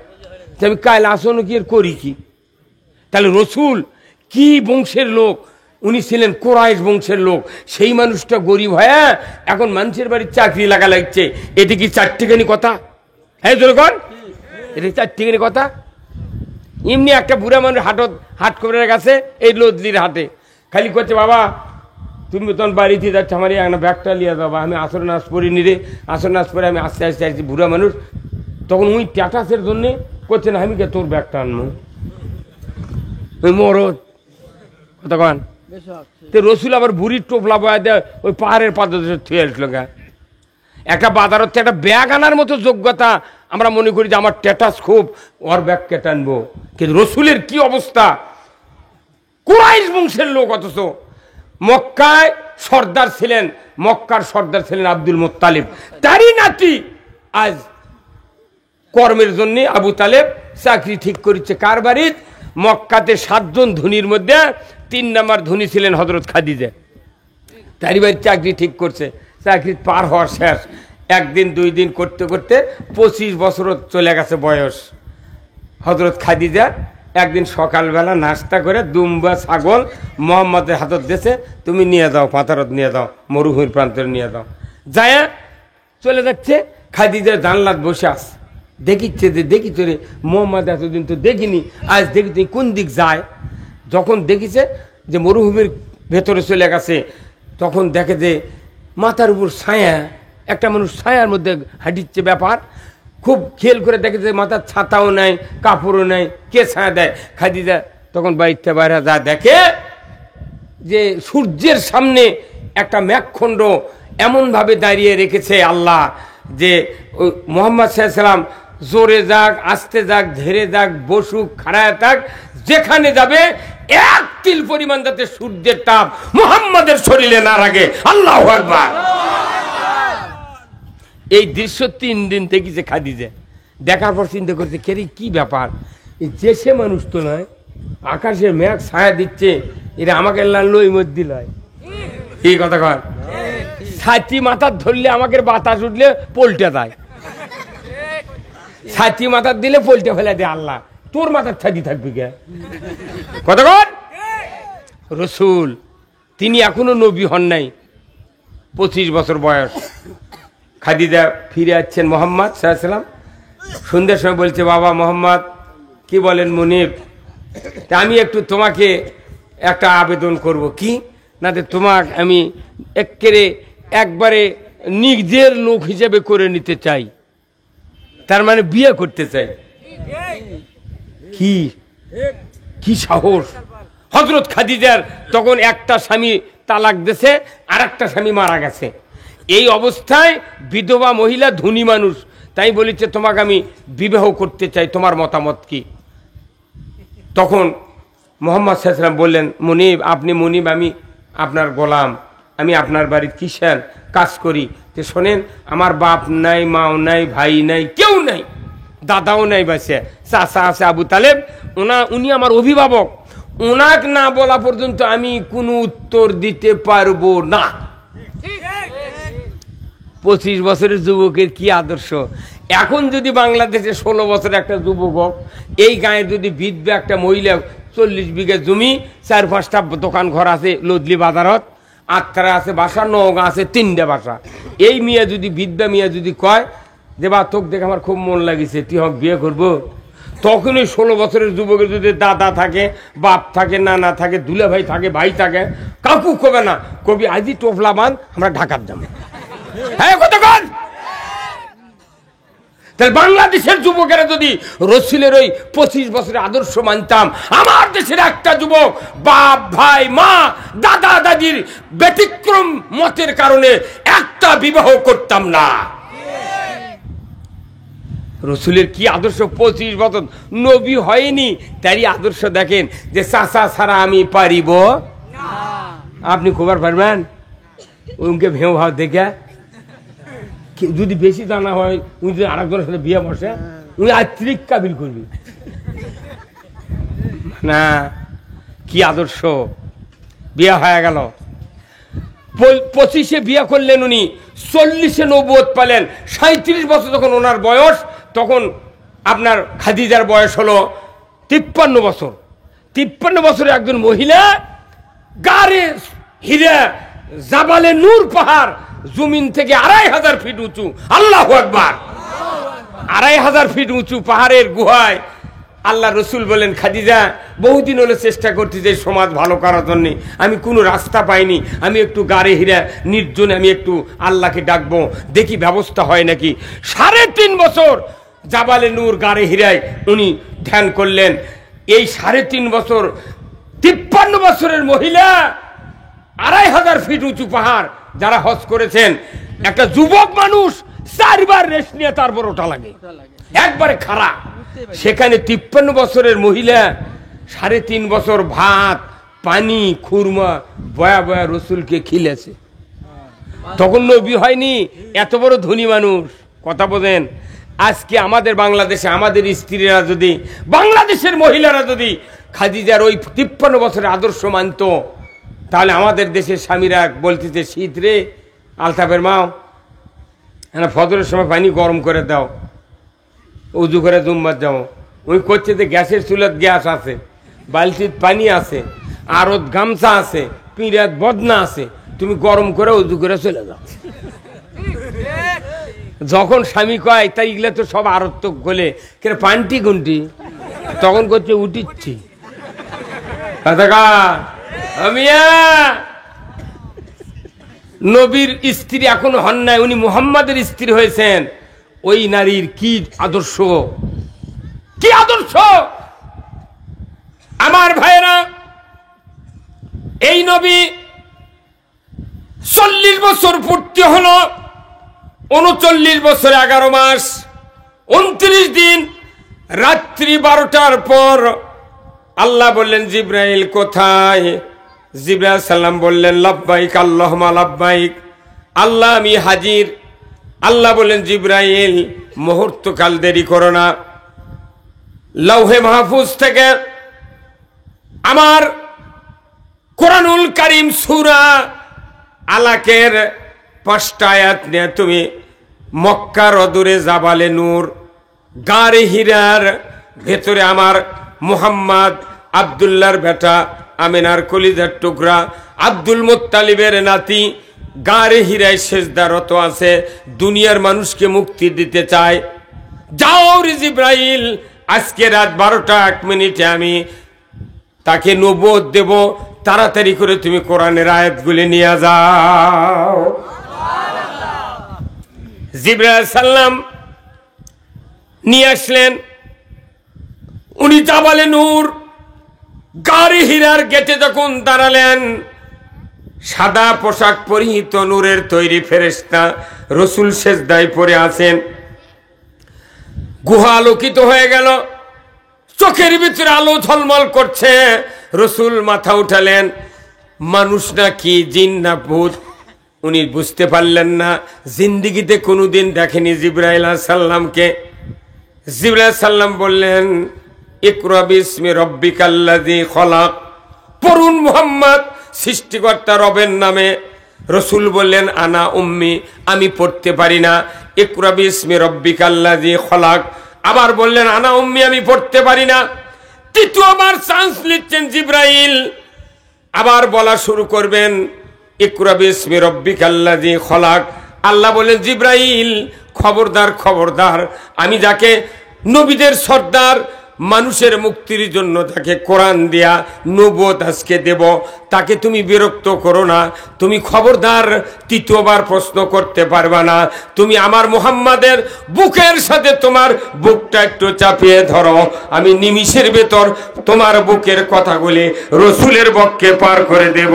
Speaker 1: আমি কাল আসনো কি আর করি কি? তাহলে রসুল কি বংশের লোক? উনি ছিলেন কুরাইশ বংশের লোক। সেই মানুষটা গরিব হয়ে এখন মানুষের বাড়ির চাকরি লাগা লাগছে। এটি কি চারটিখানি কথা? হ্যাঁ জোরগণ, এটা চারটিখানি কথা? এমনি একটা বুড়া মানুষ হাট করে গেছে এই লদলির হাটে, খালি করছে, বাবা তুমি তখন বাড়িতে যাচ্ছ, আমার একটা ব্যাগটা নিয়ে যাবা। আমি আসর নাচ পড়িনি রে, আসর নাচ পরে আমি আস্তে আস্তে আসছি। বুড়া মানুষ তখন ওই ট্যাটাসের জন্যে করছে না, আমি কে তোর ব্যাগটা আনবো, ওই মরদ কতক্ষণ। তো রসুল আবার বুড়ির টোপলা বয়া দেয় ওই পাহাড়ের পাদদেশে থুয়ে আসলো। একটা বাজারত একটা ব্যাগ আনার মতো যোগ্যতা আমরা মনে করি যে আমার ট্যাটাস খুব, ওর ব্যাগ কেটে আনবো। কিন্তু রসুলের কি অবস্থা? কুরাইশ বংশের লোক, অথচ মক্কায় সর্দার ছিলেন, মক্কার সর্দার ছিলেন আব্দুল মুত্তালিব। তারই নাতি আজ কর্মের জন্য আবু তালেব চাকরি ঠিক করেছে কার বাড়ির? মক্কাতে 7 জন ধনীর মধ্যে 3 নম্বর ধনী ছিলেন হযরত খাদিজা। তারই বাড়ির চাকরি ঠিক করছে। চাকরি পার হওয়ার শেষ, 1 দিন 2 দিন করতে করতে 25 বছর চলে গেছে বয়স। হযরত খাদিজা একদিন সকালবেলা নাস্তা করে দুম্বা ছাগল মোহাম্মদের হাতত দিয়েছে, তুমি নিয়ে যাও, পাতারত নিয়ে যাও, মরুভূমির প্রান্তরে নিয়ে যাও। যায় চলে যাচ্ছে, খাদিজা জানলাত বসে আস, দেখিচ্ছে যে দেখিচ্ছে রে মোহাম্মদ এতদিন তো দেখিনি, আজ দেখি তুই কোন দিক যায়। যখন দেখিছে যে মরুভূমির ভেতরে চলে গেছে, তখন দেখে যে মাথার উপর ছায়া, একটা মানুষ ছায়ার মধ্যে হাঁটিচ্ছে। ব্যাপার খুব খেয়াল করে দেখে যে মাথার ছাতাও নাই, কাপড়ও নাই, কে ছায়া দেয়? খাদিজা তখন বাড়িতে বাইরে যা দেখে যে সূর্যের সামনে একটা মেঘখণ্ড এমনভাবে দাঁড়িয়ে রেখেছে আল্লাহ, যে ওই মুহাম্মদ সাল্লাল্লাহু আলাইহি ওয়াসাল্লাম জোরে যাক, আস্তে যাক, ধীরে যাক, বসুক, খাড়ায় থাক, যেখানে যাবে 1 তিল পরিমাণ যাতে সূর্যের তাপ মুহাম্মাদের শরীরে না লাগে। আল্লাহু আকবার। এই দৃশ্য 3 দিন দেখেছে খাদিজা। দেখার পর চিন্তা করছে, কে রে কি ব্যাপার? এই যে সে মানুষ তো নয়, আকাশের মেঘ ছায়া দিচ্ছে, এরা আমাকে লই মধ্যে লয়। কি কথা কর? ছাতি মাথার ধরলে আমাকে বাতাস উঠলে পল্টে দেয়, ছাতি মাথার দিলে পল্টে ফেলে দেয়। আল্লাহ, তোর মাথার ছাতি থাকবে কে? কথা কর। রসুল তিনি এখনো নবী হন নাই, 25 বছর বয়স। খাদিজা ফিরে আসছেন মুহাম্মদ সাল্লাল্লাহু আলাইহি ওয়াসাল্লাম। সন্ধ্যার সময় বলছে, বাবা মুহাম্মদ, কি বলেন মুনিব, আমি একটু তোমাকে একটা আবেদন করব। কি না, তোমাকে আমি একবারে নিজের লোক হিসেবে করে নিতে চাই, তার মানে বিয়ে করতে চাই। কি কি সাহস! হযরত খাদিজার তখন একটা স্বামী তালাক দিয়েছে, আর একটা স্বামী মারা গেছে। এই অবস্থায় বিধবা মহিলা ধনী মানুষ, তাই বলেছে তোমাকে আমি বিবাহ করতে চাই, তোমার মতামত কি? তখন মুহাম্মদ সাল্লাল্লাহু আলাইহি ওয়াসাল্লাম বললেন, মুনিব, আপনি মুনিব, আমি আপনার গোলাম, আমি আপনার বাড়ির কিসের কাজ করি। যে শোনেন, আমার বাপ নাই, মাও নাই, ভাই নাই, কেউ নাই, দাদাও নাই, বাসে চাচা আছে আবু তালেব, উনি আমার অভিভাবক, ওনাক না বলা পর্যন্ত আমি কোনো উত্তর দিতে পারবো না। 25 বছরের যুবকের কি আদর্শ! এখন যদি বাংলাদেশে 16 বছরের একটা যুবক হোক, এই গায়ে যদি বিধবা একটা মহিলা, 40 বিঘা জমি, 4-5টা দোকান ঘর আছে লদলি বাজারত, আত্মারা আছে বাসা, নওগাঁ আছে 3টে বাসা, এই মিয়া যদি বিধবা মিয়া যদি কয় যে বা তোকে দেখে আমার খুব মন লাগিছে, তুই হোক বিয়ে করবো, তখন ওই 16 বছরের যুবকের যদি দাদা থাকে, বাপ থাকে, নানা থাকে, দুলা ভাই থাকে, ভাই থাকে, কাকু কবে না, কবি আজই টোপলা বান, আমরা ঢাকার যাবো। হ্যাঁ, কতক্ষণ? তাহলে বাংলাদেশের যুবকেরা যদি রসুলের ওই 25 বছরের আদর্শ মানতাম, আমার দেশের একটা যুবক বাপ, ভাই, মা, দাদা, দাদির ব্যতিক্রম মতের কারণে একটা বিবাহ করতাম না। রসুলের কি আদর্শ! 25 বছর নবী হয়নি, তারই আদর্শ দেখেন, যে চাচা ছাড়া আমি পারিব না। আপনি খবর পারবেন উনকে ভেউ ভাব দেখে? যদি বেশি জানা হয়, উনি যদি আরেকজনের সাথে বিয়ে বসে, উনি আত্রিক কাবিল করবি না। কি আদর্শ! বিয়ে হয়ে গেল, 25-এ বিয়ে করলেন উনি, 40-এ নবুয়ত পেলেন, 37 বছর যখন ওনার বয়স, তখন আপনার খাদিজার বয়স হলো 53 বছর। 53 বছরে একজন মহিলা গারে হীরা, জাবালে নূর পাহাড়, জমিন থেকে 2500 ফিট উঁচু, আল্লাহু আকবার, 2500 ফিট উঁচু পাহাড়ের গুহায় আল্লাহ রসুল বলেন, খাদিজা, বহুদিন হলে চেষ্টা করছি যে সমাজ ভালো করার জন্য, আমি কোনো রাস্তা পাইনি, আমি একটু গারে হীরা নির্জনে আমি একটু আল্লাহকে ডাকবো, দেখি ব্যবস্থা হয় নাকি। 3.5 বছর জাবালে নূর গারে হীরায় উনি ধ্যান করলেন। এই 3.5 বছর 53 বছরের মহিলা 2500 ফিট উঁচু পাহাড়, যারা হজ করেছেন, একটা যুবক মানুষ 4 বার রেস্ট নিয়ে তারপর ওটা লাগে, একবারে খাড়া। সেখানে 53 বছরের মহিলা 3.5 বছর ভাত, পানি, খুরমা বয়া বয়া রসুলকে খিলেছে। তখন নবী হয়নি, এত বড় ধনী মানুষ, কথা বোঝেন। আজকে আমাদের বাংলাদেশে আমাদের স্ত্রীরা যদি, বাংলাদেশের মহিলারা যদি খাদিজার ওই 53 বছরের আদর্শ মানত, তাহলে আমাদের দেশের স্বামীরা বলতেছে, শীত রে, আলতাফের মাও হ্যাঁ ফজরের সময় পানি গরম করে দাও, উজু করে জুম্মার যাও। ওই করছে যে গ্যাসের চুলার গ্যাস আছে, বালতির পানি আছে, আরত গামছা আছে, পিঁড়াত বদনা আছে, তুমি গরম করে উজু করে চলে যাও। যখন স্বামী কয় তাই এগুলো তো সব আরত গলে কে পান্টি গুন্টি, তখন করছে উঠিচ্ছি। নবীর স্ত্রী এখনো হন নাই, উনি মুহাম্মাদের স্ত্রী হয়েছেন। ওই নারীর কি আদর্শ, কি আদর্শ! আমার ভাইয়েরা, এই নবী 40 বছর পূর্তি হলো, 39 বছর 11 মাস 29 দিন, রাত্রি 12টার পর আল্লাহ বললেন, জিব্রাইল কোথায়? জিব্রাইল সালাম বললেন, লাব্বাইক আল্লাহুম্মা লাব্বাইক, আল্লাহ আমি হাজির। আল্লাহ বললেন, জিব্রাইল মুহূর্তকাল দেরি করো না, লৌহে মাহফুজ থেকে আমার কোরআনুল কারীম সূরা আলাকের 5টা আয়াত নিয়ে তুমি মক্কার অদূরে জাবালে নূর গারে হীরার ভেতরে আমার মুহাম্মদ আব্দুল্লাহর বেটা আমিনার কলিজার টুকরা আব্দুল মুত্তালিবের নাতি গারে হীরায় সেজদারত আছে, দুনিয়ার মানুষকে মুক্তি দিতে চায়। যাও রে জিব্রাইল, আজকে রাত 12টা 1 মিনিটে আমি তাকে নবুয়ত দেব, তাড়াতাড়ি করে তুমি কোরআনের আয়াতগুলি নিয়ে যাও। জিব্রাইল সাল্লাম নিয়ে আসলেন। উনি জাবালে নূর গাড়ি হীরার গেটে যখন দাঁড়ালেন, সাদা পোশাক পরিহিত নূরের তৈরি ফেরেশতা রসুল সেজদায় পড়ে আছেন। গুহা আলোকিত হয়ে গেল, চোখের ভিতরে আলো ঝলমল করছে। রসুল মাথা উঠালেন, মানুষ না কি জিন না ভূত উনি বুঝতে পারলেন না। জিন্দিগিতে কোনোদিন দেখেনি জিবরাইল আলাইহিস সালামকে। জিবরাইল আলাইহিস সালাম বললেন, ইকরা বিসমি রব্বিকাল্লাযী খলাক, পড়ুন মুহাম্মদ সৃষ্টিকর্তা রবের নামে। রসুল বললেন, আনা উম্মি, আমি পড়তে পারি না। ইকরা বিসমি রব্বিকাল্লাযী খলাক, আবার বললেন, আনা উম্মি, আমি পড়তে পারি না। তৃতীয়বার চান্স নিচ্ছেন জিবরাইল, আবার বলা শুরু করবেন, ইকরা বিসমি রব্বিকাল্লাযী খলাক। আল্লাহ বলেন, জিবরাইল খবরদার খবরদার, আমি যাকে নবীদের সর্দার, মানুষের মুক্তির জন্য তাকে কোরআন দিয়া নবুয়ত আজকে দেব, তাকে তুমি বিরক্ত করো না। তুমি খবরদার তৃতীয়বার প্রশ্ন করতে পারবা না। তুমি আমার মুহাম্মাদের বুকের সাথে তোমার বুকটা একটু চাপিয়ে ধরো, আমি নিমিষের ভেতর তোমার বুকের কথাগুলি রসুলের বক্ষে পার করে দেব।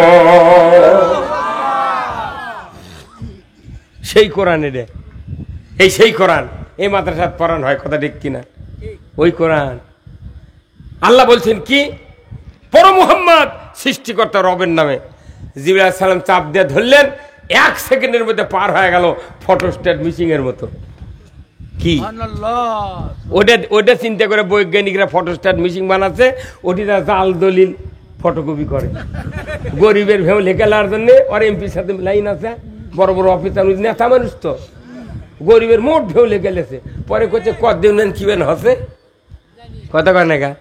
Speaker 1: সেই কোরআন রে, এই সেই কোরআন, এই মাদ্রাসাত পড়ানো হয়, কথা ঠিক কিনা? ওই কোরআন। আল্লাহ বলছেন কি, পড়ো মুহাম্মদ সৃষ্টিকর্তা রবের নামে। জিবরাইল আলাইহিস সালাম চাপ দিয়ে ধরলেন, 1 সেকেন্ডের মধ্যে পার হয়ে গেল, ফটোস্ট্যাট মিসিং এর মতো। কি ওটা চিন্তা করে বৈজ্ঞানিকরা ফটোস্ট্যাট মিসিং বানাচ্ছে, ওটি জাল দলিল ফটোকপি করে গরিবের ভেউ লেখালার জন্য। আর এমপির সাথে লাইন আছে, বড় বড় অফিসার নেতা মানুষ তো, গরিবের মোট ভেউ লেগে লেছে। পরে করছে কদিন কি বেন হসে, কথা কয় না গা।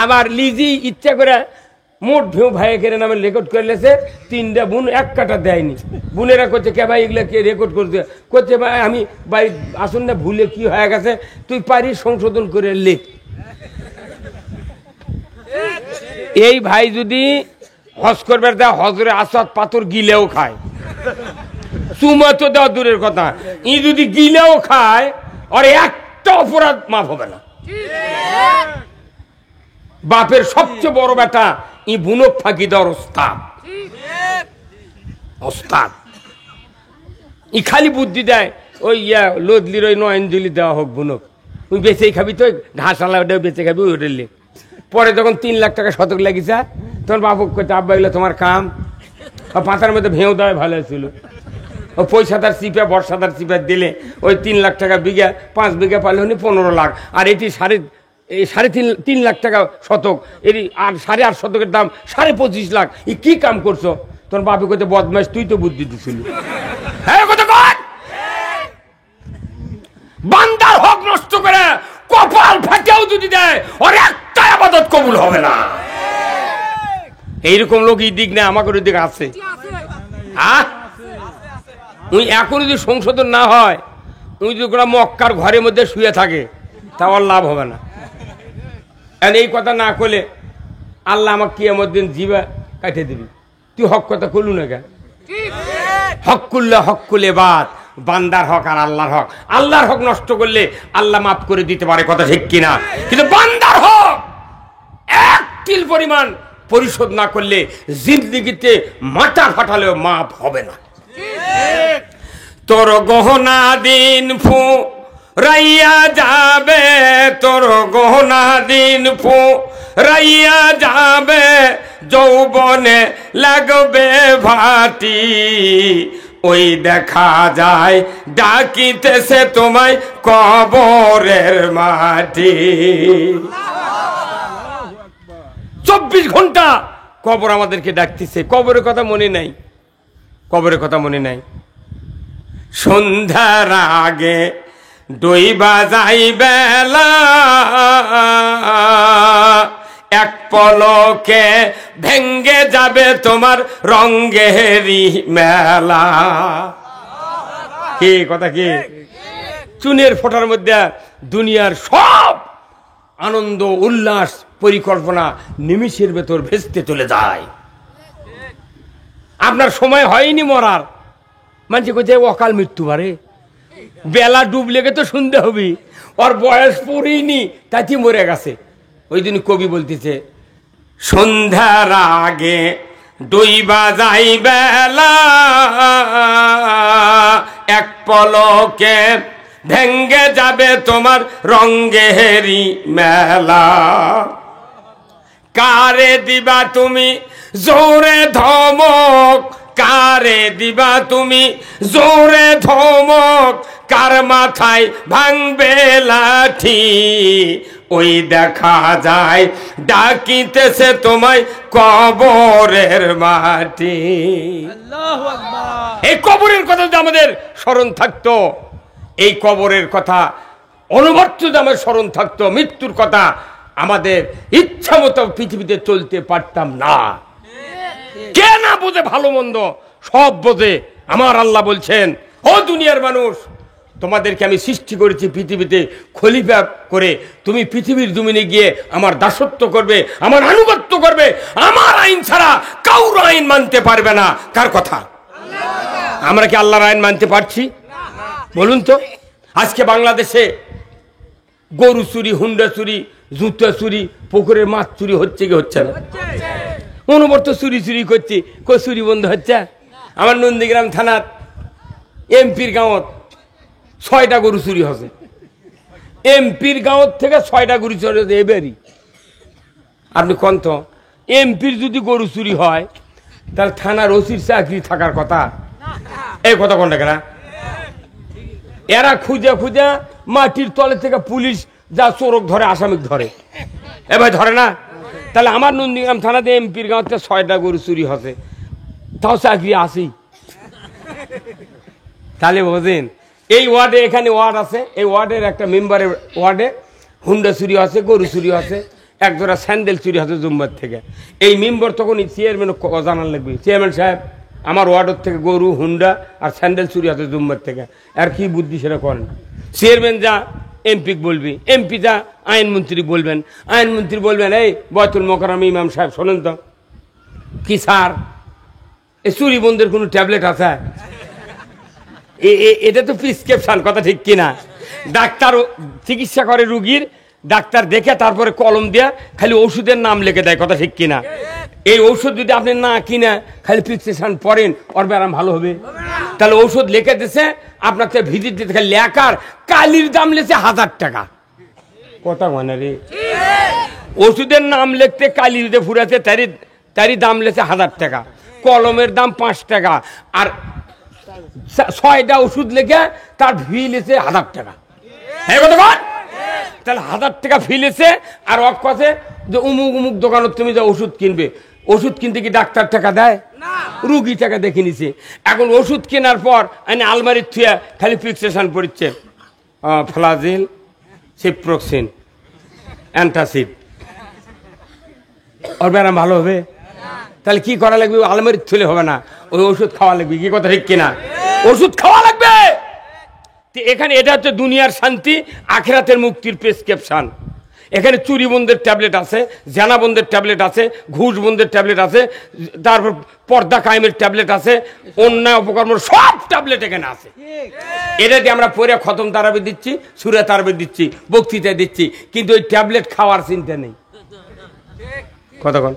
Speaker 1: আবার লিজি ইচ্ছা করে মোট ভেউ ভাই কেড়ে নামে রেকর্ড করে লেছে, 3টা বোন 1 কাটা দেয়নি। বোনেরা করছে, কে ভাই এগুলা কে রেকর্ড করছে? করছে, ভাই আমি ভাই আসুন না, ভুলে কি হয়ে গেছে, তুই পারিস সংশোধন করে লেখ। এই ভাই যদি হজ করবার দেয়, হজরে আসাদ পাথর গিলেও খায়, চুমা তো দেওয়া দূরের কথা, ই যদি গিলেও খায়, আর একটা অপরাধ মাফ হবে না। বাপের সবচেয়ে বড় বেটা, ই বুনক ফাঁকি দেওয়ার ওস্তাদ, ওস্তাদ। ই খালি বুদ্ধি দেয়, ওই লোদলির ওই নয়নজলি দেওয়া হোক বুনক, তুই বেঁচেই খাবি, তো ঘাস আলা ওটাও বেঁচে খাবি, ওই হোটেলে। পরে যখন 3 লাখ টাকা শতক লাগিছে, তখন বাবু কইতে, আব্বা এগুলো তোমার কাম, পাতার মধ্যে ভেউ দেওয়া ভালো ছিল। ও পয়সাদার চিপা বর্ষাদার চিপা দিলে ওই 3 লাখ টাকা বিঘা, 5 বিঘা পারলে উনি 15 লাখ। আর এটি 3.5 লাখ টাকা শতক, এটি আর 8.5 শতকের দাম 25.5 লাখ। ই কি কাম করছো? তোর বাপু কইতে, বদমাইশ, তুই তো বুদ্ধি দিছিল। হ্যাঁ কথা কর, বান্দার হক নষ্ট করে কপাল ফাটেও যদি দেয়, ওর একটা ইবাদত কবুল হবে না। এইরকম লোক এই দিক না আমাদের দিক আছে। হ্যাঁ, উনি এখন যদি সংশোধন না হয়, উনি যদি কোনো মক্কার ঘরের মধ্যে শুয়ে থাকে, তাও আর লাভ হবে না। এই কথা না করলে আল্লাহ আমাকে কিয়ামত দিন জিবা কাটিয়ে দিবি। তুই হক কথা করলু না কেন? হক করলে হক করলে বাদ, বান্দার হক আর আল্লাহর হক। আল্লাহর হক নষ্ট করলে আল্লাহ মাফ করে দিতে পারে, কথা ঠিক কিনা? কিন্তু বান্দার হক 1 তিল পরিমাণ পরিশোধ না করলে জিন্দিগিতে মাথা ফাটালেও মাফ হবে না। তোর গহনা দিন ফু রাইয়া যাবে, তোর গহনা দিন ফু রাইয়া যাবে, যৌবনে লাগবে ভাটি, ওই দেখা যায় ডাকিতেছে তোমায় কবরের মাটি। 24 ঘন্টা কবর আমাদেরকে ডাকতেছে। কবরের কথা মনে নাই, কবরের কথা মনে নাই। সন্ধ্যার আগে ডইবা যাই বেলা, এক পলকে ভেঙ্গে যাবে তোমার রঙ্গেরি মেলা। কি কথা, কি চুনের ফোঁটার মধ্যে দুনিয়ার সব আনন্দ উল্লাস পরিকল্পনা নিমিষের ভেতর ভেস্তে চলে যায়। আপনার সময় হয়নি মরার, মানুষ কোথায় অকাল মৃত্যু পারে, বেলা ডুবলে তো শুনতে হবে, ওর বয়স পড়েইনি তাতে মরে গেছে। ওই দিন কবি বলতেছে, সন্ধ্যার আগে ডুইবা যাই বেলা, এক পলকে ভেঙ্গে যাবে তোমার রঙ্গেরি মেলা। কারে দিবা তুমি জোরে ধমক, কারে দিবা তুমি জোরে ধমক, কার মাথায় ভাঙবে লাঠি, ওই দেখা যায় ডাকিতেছে তোমায় কবরের মাটি। এই কবরের কথা যদি আমাদের স্মরণ থাকতো, এই কবরের কথা অনবরত আমার স্মরণ থাকতো, মৃত্যুর কথা, আমাদের ইচ্ছা মতো পৃথিবীতে চলতে পারতাম না। কে না বোঝে ভালো মন্দ, সব বোঝে আমার আল্লাহ বলছেন, ও দুনিয়ার মানুষ, তোমাদেরকে আমি সৃষ্টি করেছি পৃথিবীতে খলিফা করে, তুমি পৃথিবীর জমিনে গিয়ে আমার দাসত্ব করবে, আমার আনুগত্য করবে, আমার আইন ছাড়া কারোর আইন মানতে পারবে না। কার কথা? আমরা কি আল্লাহর আইন মানতে পারছি? বলুন তো। আজকে বাংলাদেশে গরু চুরি, হুন্ডা চুরি, জুতা চুরি, পুকুরের মাছ চুরি হচ্ছে কি হচ্ছে না? অনবরত চুরি চুরি করছে, কই চুরি বন্ধ হচ্ছে? আমার নন্দীগ্রাম থানার এমপির গাঁৱত 6টা গরু চুরি হচ্ছে। এমপির গাঁৱত থেকে 6টা গরু চুরি হচ্ছে এবারই। আপনি কোন তো, এমপির যদি গরু চুরি হয় তাহলে থানার ওসির চাকরি থাকার কথা। এই কথা কোনটা কেনা? এরা খুঁজে খুঁজে মাটির তলে থেকে পুলিশ যা চোরক ধরে, আসামিক ধরে, এ ভাই ধরে না? তাহলে আমার নন্দীগ্রাম থানাতে এমপির গাঁৱতে 6টা গরু চুরি হচ্ছে, তাও চাকরি আসি। তাহলে বোঝেন, এই ওয়ার্ডে, এখানে ওয়ার্ড আছে, এই ওয়ার্ডের একটা মেম্বারের ওয়ার্ডে হুন্ডা চুরি আছে, গরু চুরি আছে, একজোড়া স্যান্ডেল চুরি আছে জুম্বার থেকে। এই মেম্বার তখন চেয়ারম্যান জানার লাগবে, চেয়ারম্যান সাহেব আমার ওয়ার্ডের থেকে গরু, হুন্ডা আর স্যান্ডেল চুরি আছে জুম্বার থেকে, আর কি বুদ্ধি সেটা করেন। চেয়ারম্যান যা এমপি বলবি, এমপি যা আইনমন্ত্রী বলবেন, আইনমন্ত্রী বলবেন, এই বয়তুল মোকাররম ইমাম সাহেব শোনেন তো, কি স্যার এই চুরি বন্ধের কোনো ট্যাবলেট আছে? এটা তো প্রিসক্রিপশন, কথা ঠিক কিনা? ডাক্তার চিকিৎসা করে রুগীর, ডাক্তার দেখে তারপরে কলম দেয়া খালি ওষুধের নাম লিখে দেয়, কথা ঠিক কিনা? এই ঔষধ যদি আপনি না কিনা খালি প্রিসক্রিপশন পড়েন, ওর ব্যায়াম ভালো হবে? তাহলে ঔষধ লিখে দিছে, আপনাকে ভিজিট দিতে খালি লেখার কালির দাম লেছে 1000 টাকা। কথা মানে রে, ওষুধের নাম লিখতে কালি দিয়ে ফুরাতে তারই দাম লেছে 1000 টাকা, কলমের দাম 5 টাকা, আর 6টা ওষুধ লেখে তার ফি লেছে 1000 টাকা। হ্যাঁ কথা বল? তাহলে 1000 টাকা ফি লেছে, আর অক কথা যে উমুক উমুক দোকানত তুমি যা ওষুধ কিনবে, ওষুধ কিনতে কি ডাক্তার টাকা দেয়? রুগী টাকা দেখে নিছে। এখন ওষুধ কেনার পর আলমারির থুয়া খালি প্রিসক্রিপশন পড়ছে, ফ্লাজিল, সিপ্রোক্সিন, অ্যান্টাসিড, ওর ব্যায়াম ভালো হবে? তাহলে কি করা লাগবে? আলমারির থুলে হবে না, ওই ওষুধ খাওয়া লাগবে। কি কথা ঠিক কিনা? ওষুধ খাওয়া লাগবে। এখানে এটা হচ্ছে দুনিয়ার শান্তি, আখিরাতের মুক্তির প্রেসক্রিপশন। এখানে চুরি বন্ধের ট্যাবলেট আছে, জানা বন্ধের ট্যাবলেট আছে, ঘুষ বন্ধের ট্যাবলেট আছে, তারপর পর্দা কায়েমের ট্যাবলেট আছে, অন্যায় অপকর্ম সব ট্যাবলেট এখানে আছে। এটা দিয়ে আমরা পরে খতম তারাবি দিচ্ছি, সূরা তারাবি দিচ্ছি, বক্তৃতা দিচ্ছি, কিন্তু ওই ট্যাবলেট খাওয়ার চিন্তা নেই। কতক্ষণ?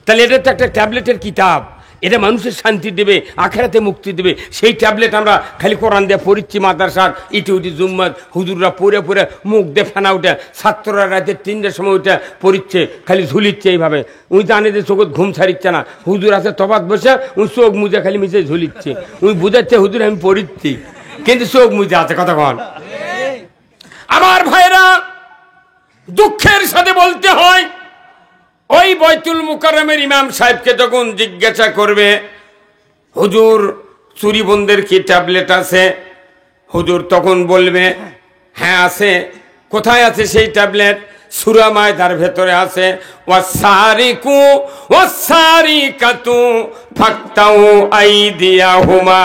Speaker 1: তাহলে এটা তো একটা ট্যাবলেটের কিতাব, এটা মানুষের শান্তি দেবে, আখেরাতে মুক্তি দেবে। সেই ট্যাবলেট আমরা খালি কোরআন দিয়ে পড়িচ্ছি, মাদ্রাসার ইটি উটি জুম্মাত হুজুররা পড়ে পড়ে মুখ দিয়ে ফেনা উঠে, ছাত্ররা রাতে 3টার সময় উঠে পড়িচ্ছে, খালি ঝুলিচ্ছে এইভাবে। উনি জানে যে চোখত ঘুম ছাড়িচ্ছে না, হুজুর আছে তফাত বসে, উনি চোখ মুজে খালি মিশে ঝুলিচ্ছে, উনি বুঝাচ্ছে হুজুর আমি পড়িচ্ছি, কিন্তু চোখ মুজে আছে। কতক্ষণ? আমার ভাইরা, দুঃখের সাথে বলতে হয়, ওই বয়তুল মুকাররমের ইমাম সাহেবকে যখন জিজ্ঞাসা করবে, হুজুর চুরি বন্ধের কি ট্যাবলেট আছে? হুজুর তখন বলবে, হ্যাঁ আছে। কোথায় আছে সেই ট্যাবলেট? সূরা মায়দার ভেতরে আছে, ওয়াসারিকু ওয়াসারিকাতু ফাকতাউ আইদিয়াহুমা।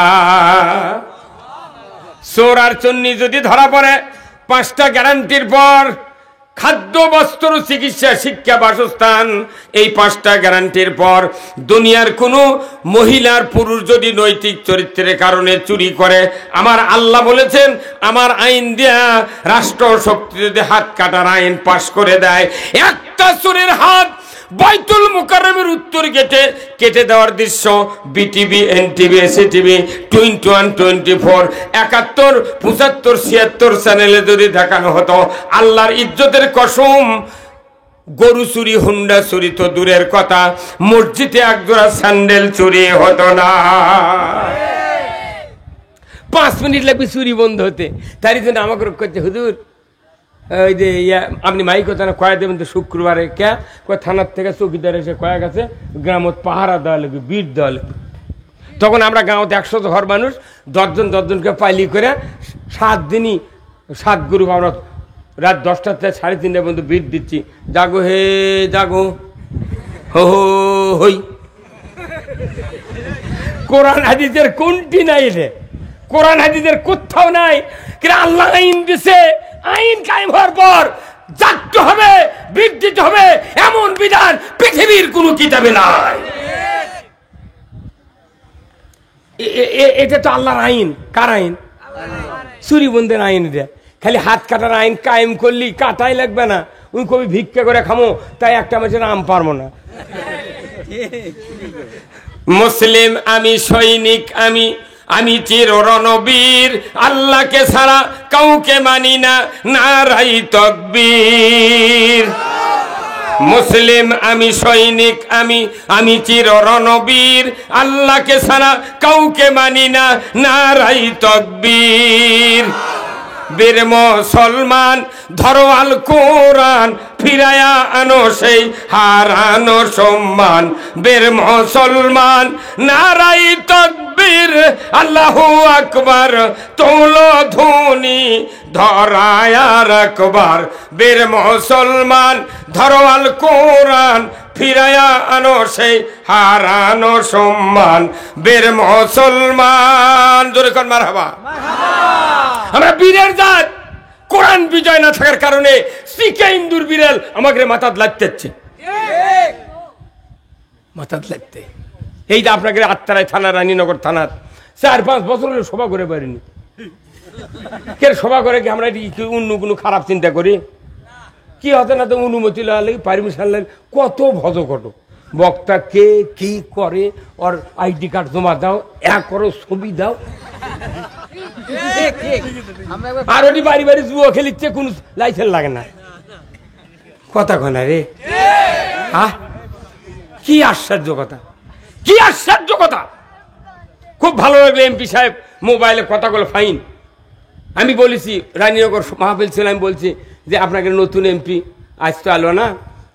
Speaker 1: চোর আর চুন্নি যদি ধরা পড়ে, 5টা গ্যারান্টির পর খাদ্য, বস্ত্র, চিকিৎসা, শিক্ষা, বাসস্থান, এই 5টা গ্যারান্টির পর দুনিয়ার কোনো মহিলার পুরুষ যদি নৈতিক চরিত্রের কারণে চুরি করে, আমার আল্লাহ বলেছেন, আমার আইন দেয়া রাষ্ট্র শক্তি যদি হাত কাটার আইন পাশ করে দেয়, একটা চোরের হাত বাইতুল মুকাররমের উত্তর গেটে কেটে দেওয়ার দৃশ্য বিটিভি, এনটিভি, এসিটিভি, 21, 24, 71, 75, 76 চ্যানেলে যদি দেখানো হতো, আল্লাহর ইজ্জতের কসম, গরু চুরি, হুন্ডা চুরি তো দূরের কথা, মসজিদে একজোড়া স্যান্ডেল চুরি হতো না। 5 মিনিট লাগবে চুরি বন্ধ হতে। তারই জন্য আমাকে করছে, হুজুর ওই যে আপনি মাইক কথা না কয়া দেবেন তো শুক্রবারে, কে কয় থানার থেকে চৌকিদার এসে কয়া গেছে গ্রামত পাহারা দেওয়া লাগবে, বিট দেওয়া লাগবে। তখন আমরা গাঁৱত 100 ঘর মানুষ, 10 জন 10 জনকে পাইলি করে 7 দিনই 7 গ্রুপ আমরা রাত 10টা থেকে 3:30 পর্যন্ত বিট দিচ্ছি, জাগো হে জাগো, হো হই। কোরআন হাদিসের কোনটি নাই রে? কোরআন হাদিসের কোথাও নাই। কিন্তু আল্লাহ আইন দিছে, আইন কায়েম হওয়ার পর জাগতে হবে, বিট দিতে হবে, এমন বিধান পৃথিবীর কোনো কিতাবে নাই। এটা তো আল্লাহর আইন। কার আইন? চুরি বন্ধের আইন। এটা খালি হাত কাটার আইন কায়েম করলি কাটাই লাগবে না। ওই কবি ভিক্ষা করে খামো, তাই একটা মাসের আম পারবো না। মুসলিম আমি, সৈনিক আমি, আমি চির রণবীর, আল্লাহকে ছাড়া কাউকে মানি না, নারাই তাকবীর। মুসলিম আমি, সৈনিক আমি, আমি চির রণবীর, আল্লাহকে ছাড়া কাউকে মানি না, নারাই তাকবীর। বীর মুসলমান ধরো আল কোরআন, ফিরায়া আনো সেই হারানো সম্মান। বীর মুসলমান নারাই তাকবীর, আল্লাহু আকবার, তোলো ধ্বনি ধরায়া রাখবার। বীর মুসলমান ধরো আল কোরআন, ফিরায়া আনো সেই হারানো সম্মান। বীর মুসলমান, জোরে কোন মারহাবা। আমরা বীরের জাত। কোরআন বিজয় না থাকার কারণে শিখে ইন্দুর বিড়াল আমাকে মাথাত লাগতেছে, মাথাত লাগতে। এই যে আপনাকে আত্মারায় থানা, রানীনগর থানার 4-5 বছর হলে সভা করে পারিনি। কে সভা করে কি আমরা অন্য কোনো খারাপ চিন্তা করি? কি হতে না তো অনুমতি লাগে, পারমিশন লাগে, কত ভজকট। বক্তা কে কি করে, ওর আইডি কার্ড জমা দাও, করো ছবি দাও। আর ওটি বাড়ি বাড়ি জুয়া খেলিচ্ছে, কোন লাইসেন্স লাগে না। কথা কনা রে, হ্যাঁ কি আশ্চর্য কথা, কি আশ্চর্য কথা। খুব ভালো লাগলো এমপি সাহেব মোবাইলে কথাগুলো ফাইন। আমি বলেছি রানীনগর মাহফিল ছিল, আমি বলছি যে আপনাকে নতুন এমপি আজ তো আলো না,